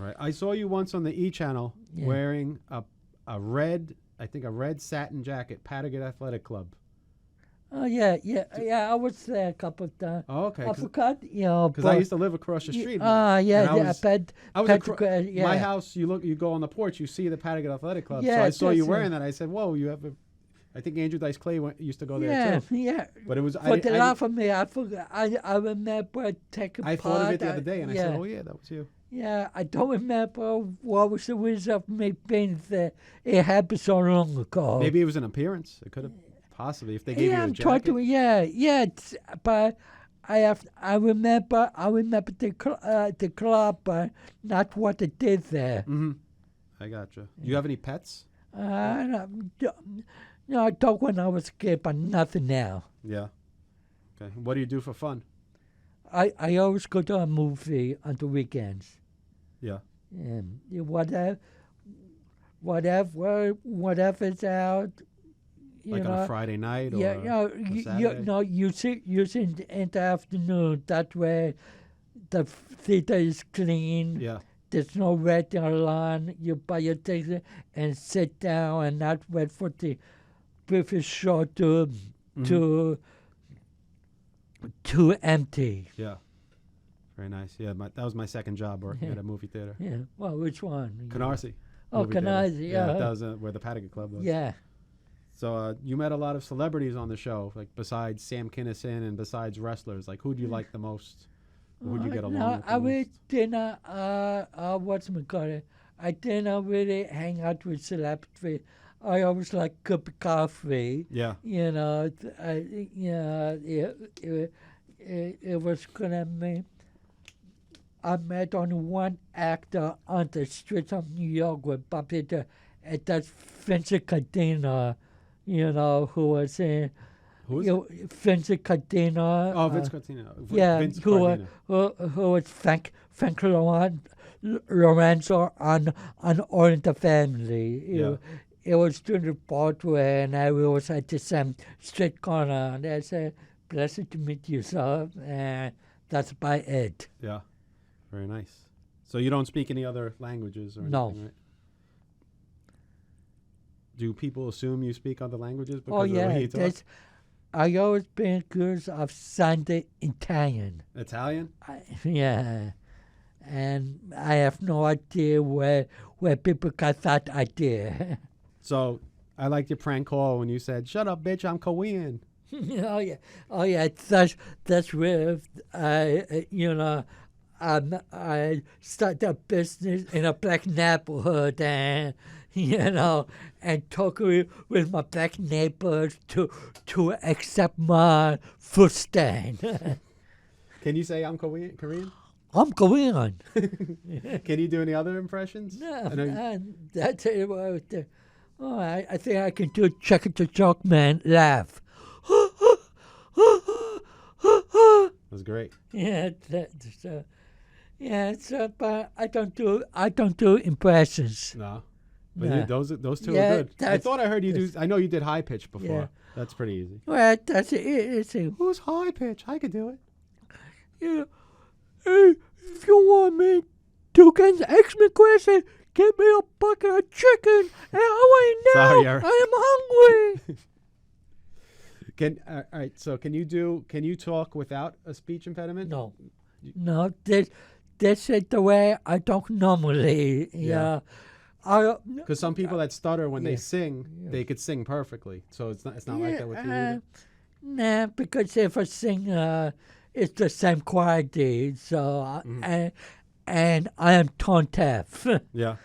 Right. I saw you once on the E channel wearing a red satin jacket, Patagonia Athletic Club. Oh yeah. I was there a couple of times. Oh, okay. I forgot, because I used to live across the street. My house. You go on the porch, you see the Patagonia Athletic Club. Yeah, so I saw you wearing that. I said, "Whoa, you have a." I think Andrew Dice Clay used to go there too. Yeah. But it was for the life of me, I forgot. I remember taking part. I thought of it the other day, and I said, "Oh yeah, that was you." Yeah, I don't remember what was the reason of me being there. It happened so long ago. Maybe it was an appearance. It could have possibly if they gave you a jacket. But I remember the club, but not what it did there. Mm-hmm. I gotcha. Do you have any pets? No, I dog when I was a kid, but nothing now. Yeah. Okay. What do you do for fun? I always go to a movie on the weekends. Yeah. And whatever's out. Like on a Friday night or usually in the afternoon. That way the theater is clean. Yeah. There's no waiting line. You buy your ticket and sit down and not wait for the previous show to empty. Yeah. Very nice. Yeah, that was my second job working at a movie theater. Yeah. Well, which one? Canarsie. Oh, Canarsie, yeah. That was where the Patagonia Club was. Yeah. So you met a lot of celebrities on the show, like besides Sam Kinison and besides wrestlers. Like, who do you like the most? Who do you get along with the most? I didn't really hang out with celebrities. I always like a cup of coffee. Yeah. It was gonna mean. I met only one actor on the streets of New York with Bobby at that Vincent Cardina, who was in. Who is it? Vincent Cardina. Oh, Vince Cardina. Who was Frank Lorenzo on All in the Family. Yeah. It was during the Broadway, and I was at the same street corner, and I said, "Pleasure to meet you, sir," and that's about it. Yeah. Very nice. So you don't speak any other languages or anything, right? Do people assume you speak other languages because of the way you talk? I always been curious of Sunday Italian. Italian? Yeah. And I have no idea where people got that idea. So I liked your prank call when you said, "Shut up, bitch, I'm Korean." Oh yeah. That's where I started a business in a black neighborhood, and and talk with my black neighbors to accept my food stand. Can you say I'm Korean? I'm Korean. Can you do any other impressions? No, that's it. I think I can do Check It the Joke Man laugh. That's great. Yeah, but I don't do impressions. No. But those two are good. I thought I heard you do. I know you did high pitch before. Yeah. That's pretty easy. Well, that's it. Who's high pitch? I could do it. Yeah. Hey, if you want me to ask me a question, get me a bucket of chicken, and I ain't now. Sorry, Eric. I am hungry. All right. So can you talk without a speech impediment? No. This is the way I talk normally. Yeah. Because some people that stutter when they sing, they could sing perfectly. So it's not like that with you either? Nah, because if I sing, it's the same quality. So and I am tone deaf. Yeah.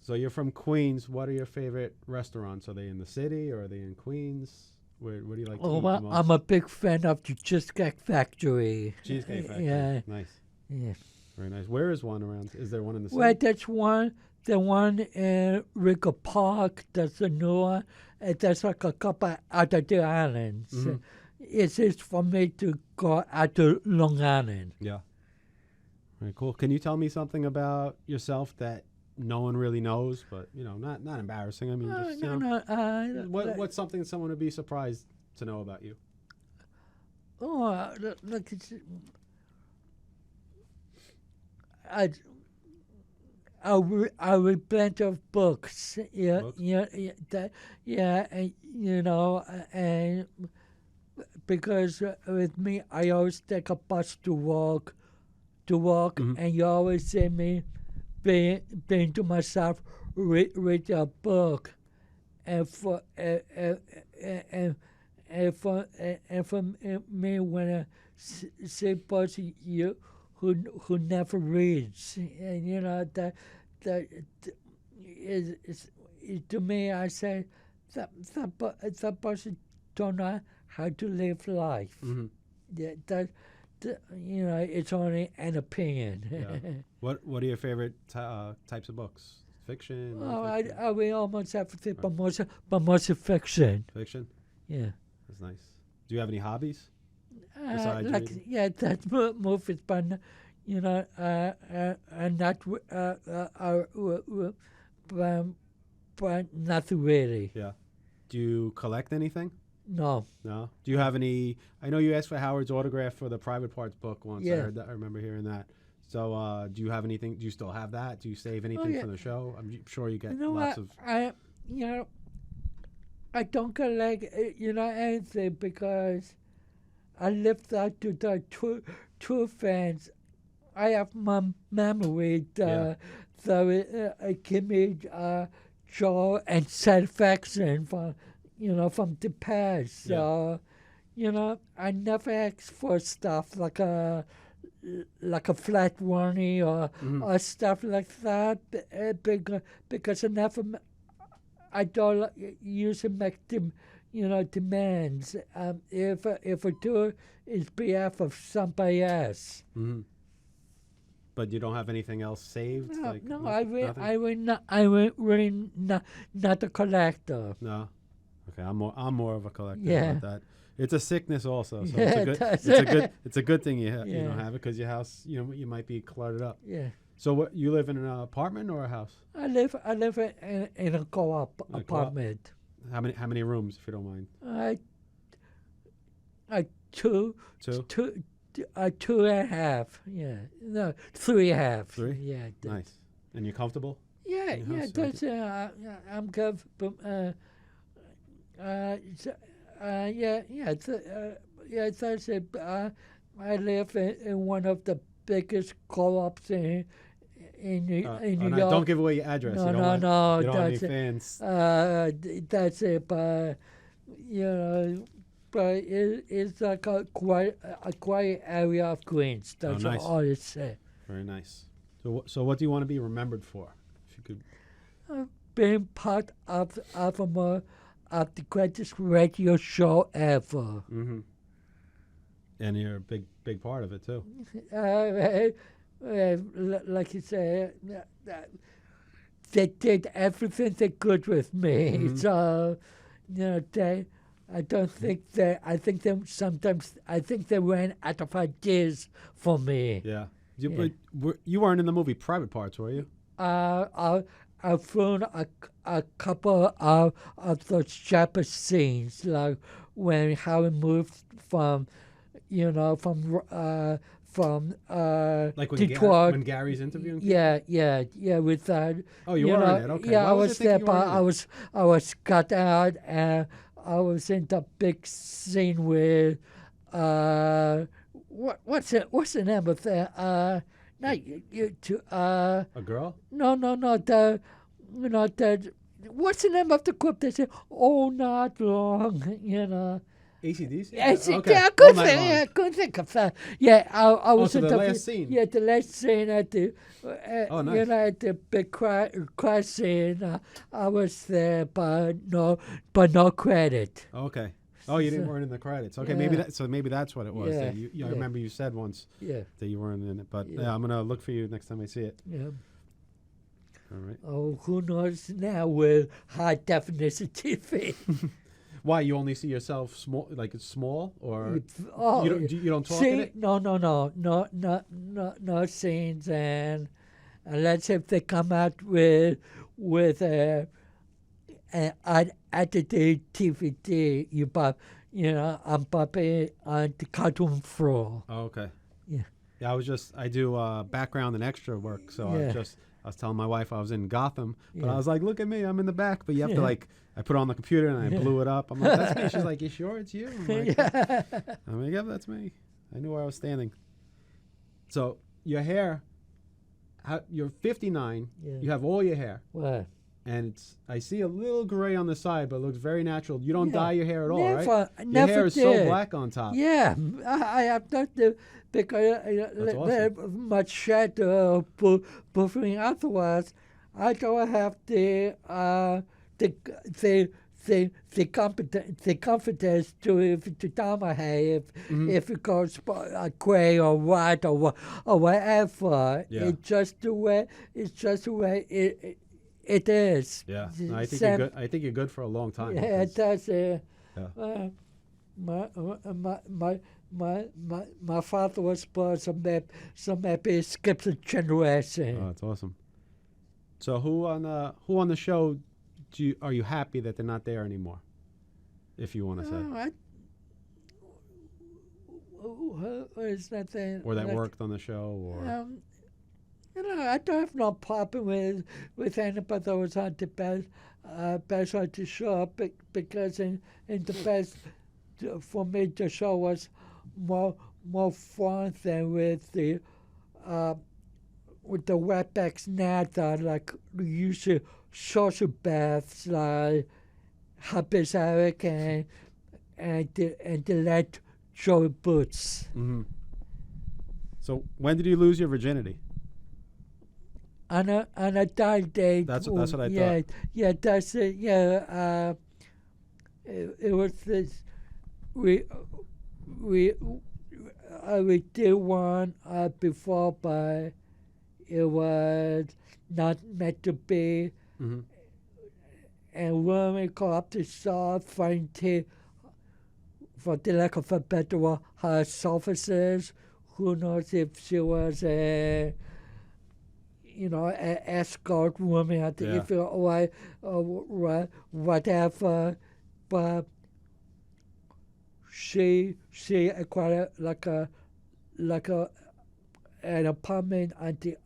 So you're from Queens. What are your favorite restaurants? Are they in the city or are they in Queens? Where do you like to eat the most? I'm a big fan of the Cheesecake Factory. Cheesecake Factory. Yeah. Nice. Yeah. Very nice. Where is one around? Is there one in the city? Well, that's one. The one in Ricker Park, that's a new one. There's like a couple out of the islands. Mm-hmm. It's just for me to go out to Long Island. Yeah. Very cool. Can you tell me something about yourself that no one really knows, but not embarrassing? I mean, what's something someone would be surprised to know about you? Oh, look, I read plenty of books. Yeah, Books? and, and because with me, I always take a bus to work, and you always see me being to myself, read a book, and for me, when I see a person who never reads, and that is to me, I say that person don't know how to live life. Mm-hmm. That it's only an opinion. Yeah. What are your favorite types of books? Fiction? I read almost everything, but mostly fiction. Fiction? Yeah. That's nice. Do you have any hobbies? Besides reading? That's movies, but but nothing really. Yeah. Do you collect anything? No. No. Do you have any? I know you asked for Howard's autograph for the Private Parts book once. Yeah. I heard that. I remember hearing that. So, do you have anything? Do you still have that? Do you save anything from the show? I'm sure you get lots of. I don't collect anything because I lived out to the true fans. I have my memory that give me joy and satisfaction from the past. So, I never ask for stuff like a flat warranty or stuff like that because I don't usually make them, demands. If I do it's behalf of somebody else. Mm-hmm. But you don't have anything else saved? I really not a collector. No. Okay, I'm more of a collector. Yeah. About that. It's a sickness also, so Yeah, it's a good thing you don't have it because your house you might be cluttered up. Yeah. So what, you live in an apartment or a house? I live in a co-op apartment. How many rooms, if you don't mind? Two. 2.5. Yeah. No, 3.5. 3? Yeah. Nice. And you're comfortable? Yeah. That's I'm good. But that's it. I live in one of the biggest co-ops in New York. Don't give away your address. No. You don't want any fans. That's it. But but it's like a quiet area of Queens. That's nice. all it says. Very nice. So what do you want to be remembered for? If you could. Being part of the greatest radio show ever. Mm-hmm. And you're a big part of it too. Like you say, they did everything they could with me. Mm-hmm. So I don't think they. I think they ran out of ideas for me. Yeah. But you weren't in the movie Private Parts, were you? I've flown a couple of those Japanese scenes, like how we moved from like Detroit. When Gary's interviewing people? Yeah, with that. Oh, you were in it, okay. Yeah, I was there, but I was cut out, and I was in the big scene with what's the name of that? A girl? No. What's the name of the group that said "All Night Long"? ACDC? Okay. Yeah, I couldn't think of that. Yeah, I was in the last scene. Yeah, the last scene at the nice. At the big cry scene. I was there, but no credit. Okay. Oh, you weren't in the credits. Okay, yeah. maybe that's what it was. Yeah. I remember you said once that you weren't in it, but I'm gonna look for you next time I see it. Yeah. All right. Oh, who knows now with high definition TV? Why, you only see yourself small, like it's small, or you don't talk in it? No scenes, and let's say if they come out with an edited DVD, I'm popping on the cartoon floor. Oh, okay. Yeah. Yeah, I do background and extra work, so I was telling my wife I was in Gotham, but I was like, look at me, I'm in the back. But you have to like, I put it on the computer and I blew it up. I'm like, that's me. She's like, you sure it's you? I'm like, yeah, that's me. I knew where I was standing. So your hair, you're 59. Yeah. You have all your hair. What? And I see a little gray on the side, but it looks very natural. You don't dye your hair at all, right? Your hair is so black on top. Yeah, I have not because much shadow buffering. Otherwise, I don't have the confidence to dye my hair if it goes gray or white or whatever. Yeah. It's just the way it is. Yeah, no, I think you're good. I think you're good for a long time. Yeah, it does. My father was born, so maybe it skips a generation. Oh, that's awesome. So who on the show are you happy that they're not there anymore? If you want to say. Who is that thing? Or that worked on the show, or. I don't have no problem with anybody that was on the best on the show, because in the best, for me, the show was more fun than with the wetbacks now, like usually social baths, like Hubby's Erik and the late Joey Boots. Mm-hmm. So when did you lose your virginity? On a dial date. That's what I thought. Yeah, that's it. Yeah, it was this. We did one before, but it was not meant to be. Mm-hmm. And when we go up to shop, for the lack of a better word, her surfaces, who knows if she was a escort woman, if or whatever, but she acquired an apartment on the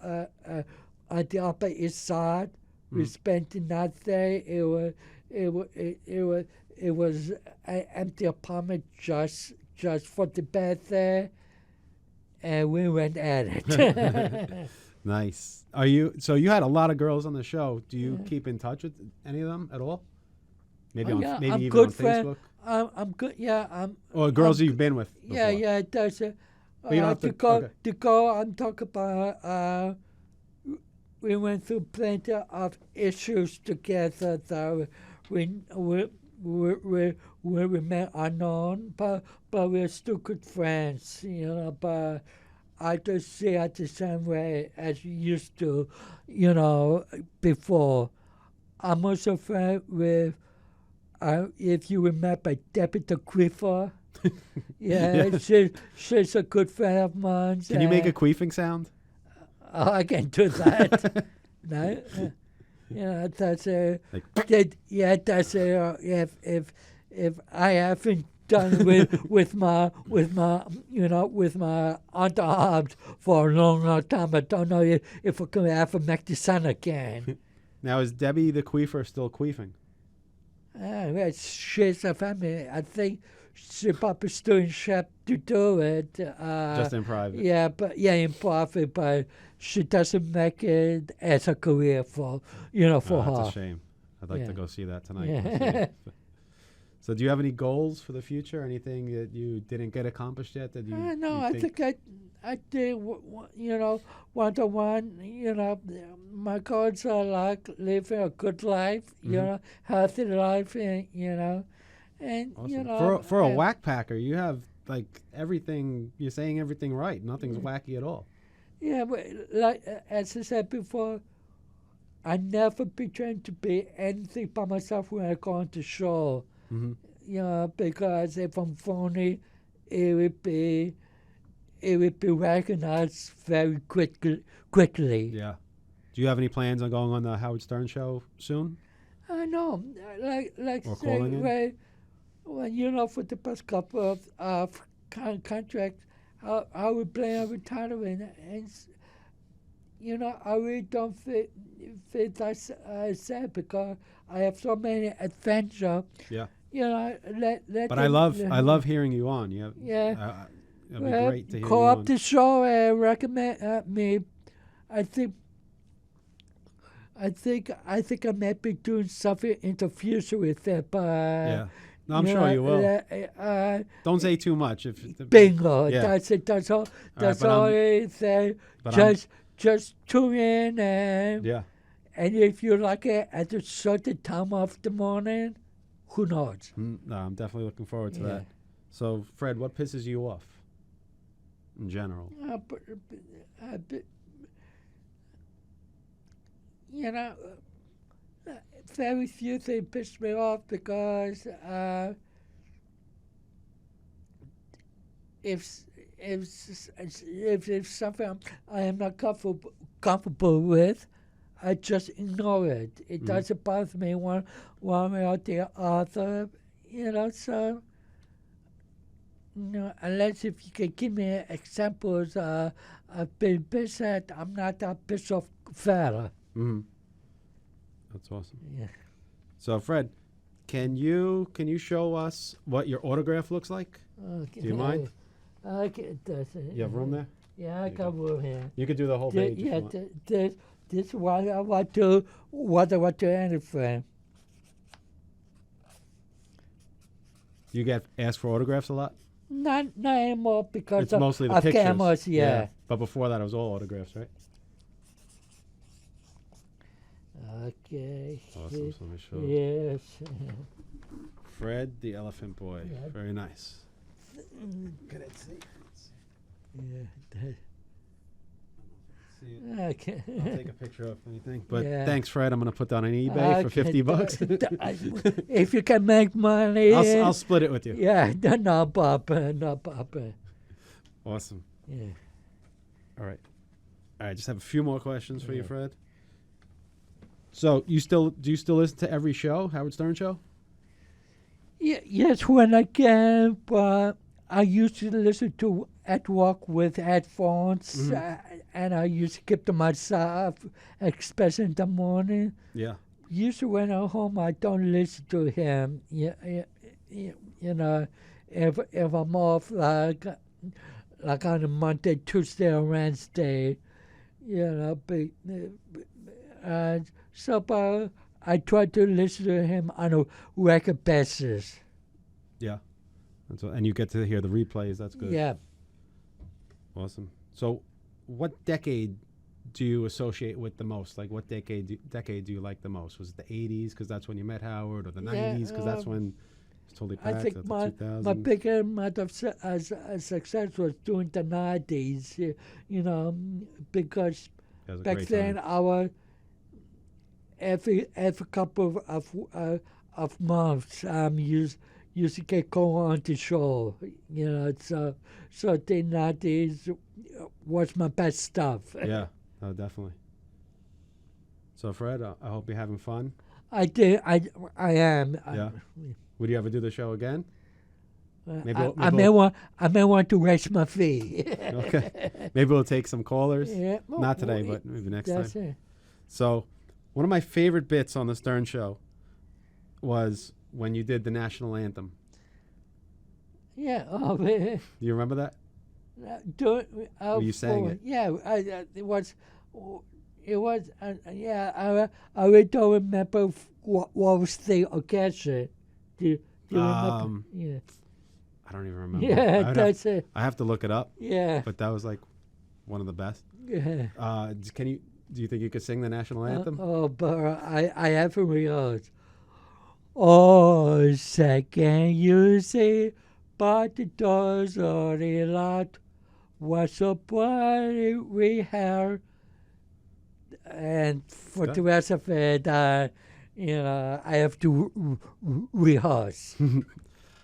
Upper East Side. We spent the night there. It was an empty apartment just for the bed there, and we went at it. Nice. So you had a lot of girls on the show. Do you keep in touch with any of them at all? Maybe even on Facebook? I'm good. Yeah, or girls you've been with before. Yeah, it does. To go, I'm talking about. We went through plenty of issues together that we met unknown, but we're still good friends, But I just see it the same way as you used to, before. I'm also friends with, if you remember, Deputy Quiver. Yeah. She's a good friend of mine. Can you make a queefing sound? I can do that. No, that's if I haven't done with my underarms for a long time, I don't know if I can ever make the sun again. Now, is Debbie the queefer still queefing? She's a family. I think she probably still in shape to do it. Just in private. Yeah, in private, but she doesn't make it as a career for her. That's a shame. I'd like to go see that tonight. Yeah. So do you have any goals for the future? Anything that you didn't get accomplished yet? That I think I did, one-to-one, my goals are like living a good life, healthy life, and awesome. For a wackpacker, you have like everything. You're saying everything right. Nothing's wacky at all. Yeah, but like as I said before, I never pretend to be anything by myself when I go on the show. Mm-hmm. Because if I'm phony, it would be recognized very quickly. Yeah. Do you have any plans on going on the Howard Stern show soon? No, like or calling in? Well, for the past couple of contracts, I would plan on retirement, and I really don't feel that sad because I have so many adventures. Yeah. But I love hearing you on. It'd be great to hear call you up on. the show and recommend me. I think I might be doing something in the future with that, but yeah. No, I'm sure you will. Don't say too much. Bingo. Yeah. That's it. That's all. That's right, all I say. Just tune in and if you like it at a certain time of the morning, who knows? No, I'm definitely looking forward to that. So, Fred, what pisses you off in general? Very few things piss me off because if something I am not comfortable with, I just ignore it. It doesn't bother me one way or the other, so, unless if you can give me examples of being pissed at, I'm not that pissed off fella. Mm-hmm. That's awesome. Yeah. So, Fred, can you show us what your autograph looks like? Okay. Do you mind? Okay. You have room there? Yeah, I got room here. You could do the whole page. Yeah, this is what I want to end from. You get asked for autographs a lot? Not anymore because it's mostly the pictures. Cameras, yeah. But before that, it was all autographs, right? Okay. Awesome. So let me show. Yes. Fred the Elephant Boy. Yeah. Very nice. Can I see? Yeah. See it. Okay. I'll take a picture of anything. But thanks, Fred. I'm going to put that on eBay for $50. If you can make money. I'll split it with you. Yeah. No problem. Awesome. Yeah. All right. Just have a few more questions for you, Fred. So do you still listen to every show, Howard Stern Show? Yes, when I can, but I used to listen to at work with headphones, and I used to keep to myself, especially in the morning. Yeah. Usually when I'm home, I don't listen to him. If I'm off like on a Monday, Tuesday, or Wednesday, so I try to listen to him on a regular basis. Yeah. And you get to hear the replays. That's good. Yeah. Awesome. So what decade do you associate with the most? Like what decade do you like the most? Was it the 80s because that's when you met Howard, or the 90s because that's when it's totally packed? I think my big amount of success was during the 90s, because back then every couple of months used to get going on the show, so the 90s was my best stuff. Yeah, definitely. So Fred, I hope you're having fun. I did. I am. Yeah. Would you ever do the show again? I may want to raise my fee. Okay. Maybe we'll take some callers. Yeah. Not today, but maybe next time. It. So, one of my favorite bits on the Stern Show was when you did the national anthem. Yeah. Do you remember that? You sang it? Yeah. It was. Yeah. I really don't remember what was the occasion. Do you remember? Yeah. I don't even remember. Yeah, that's it. I have to look it up. Yeah. But that was like one of the best. Yeah. Do you think you could sing the national anthem? But I haven't realized. Oh, second you see, but the doors are locked. What's so bright we have? And for the rest of it, I have to rehearse.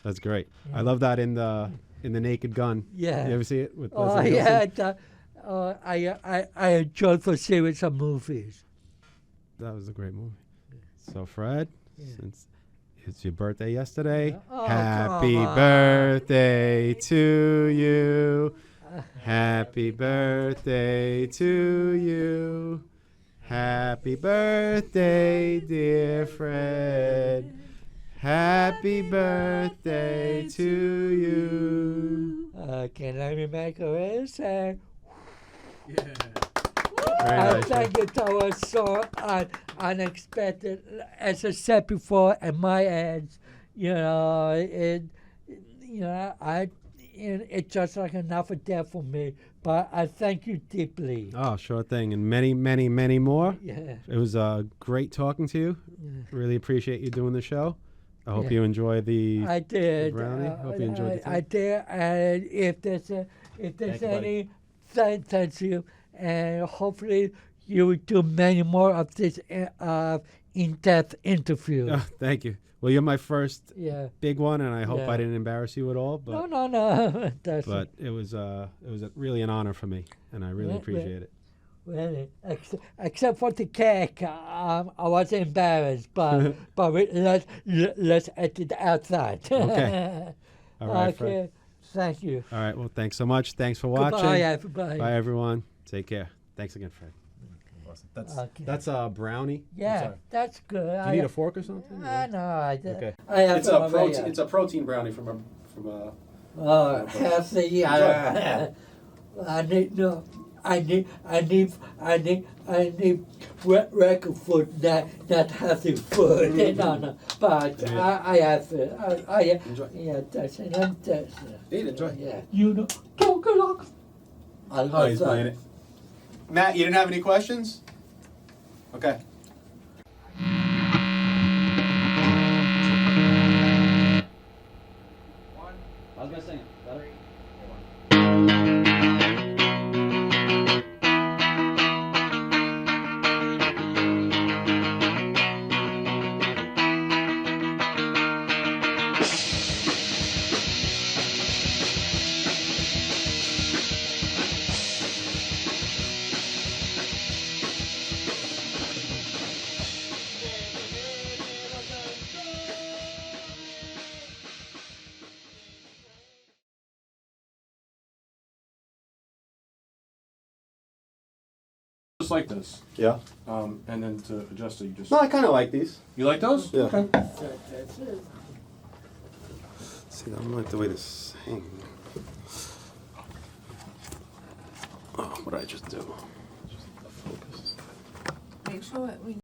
That's great. Yeah. I love that in the Naked Gun. Yeah. You ever see it with? I enjoyed for series of movies. That was a great movie. So Fred, since it's your birthday yesterday, happy birthday to you. Happy birthday to you. Happy birthday, dear Fred. Happy birthday to you. Can I make a race? Yeah. Very nice, thank you. That was so unexpected. As I said before, at my age, it's just like another day for me. But I thank you deeply. Oh, sure thing. And many, many, many more. Yeah. It was great talking to you. Yeah. Really appreciate you doing the show. I hope you enjoy the I did. brownie. Hope you enjoyed the time. I did. And if there's any, thank you. And hopefully you will do many more of this in-depth interview. Oh, thank you. Well, you're my first big one, and I hope I didn't embarrass you at all. But no. But it was really an honor for me, and I really appreciate it. Really, except for the cake, I was embarrassed, but let's edit outside. Okay. All right. Okay. Fred. Thank you. All right. Well, thanks so much. Thanks for watching. Goodbye, everybody. Bye, everyone. Take care. Thanks again, Fred. Awesome. That's a brownie. Yeah, that's good. Do you need a fork or something? No, I did. Okay. I have It's a protein brownie from healthy. I need regular food, not healthy food. No. But I have it. Enjoy. Yeah, that's it. Eat, enjoy. Yeah. Talk a lot. Oh, he's playing it. Matt, you didn't have any questions? Okay. I was gonna sing it. Just like this. Yeah. And then to adjust it, you just. No, I kind of like these. You like those? Yeah. Okay. See, I don't like the way this hang. Oh, what did I just do? Just the focus. Make sure we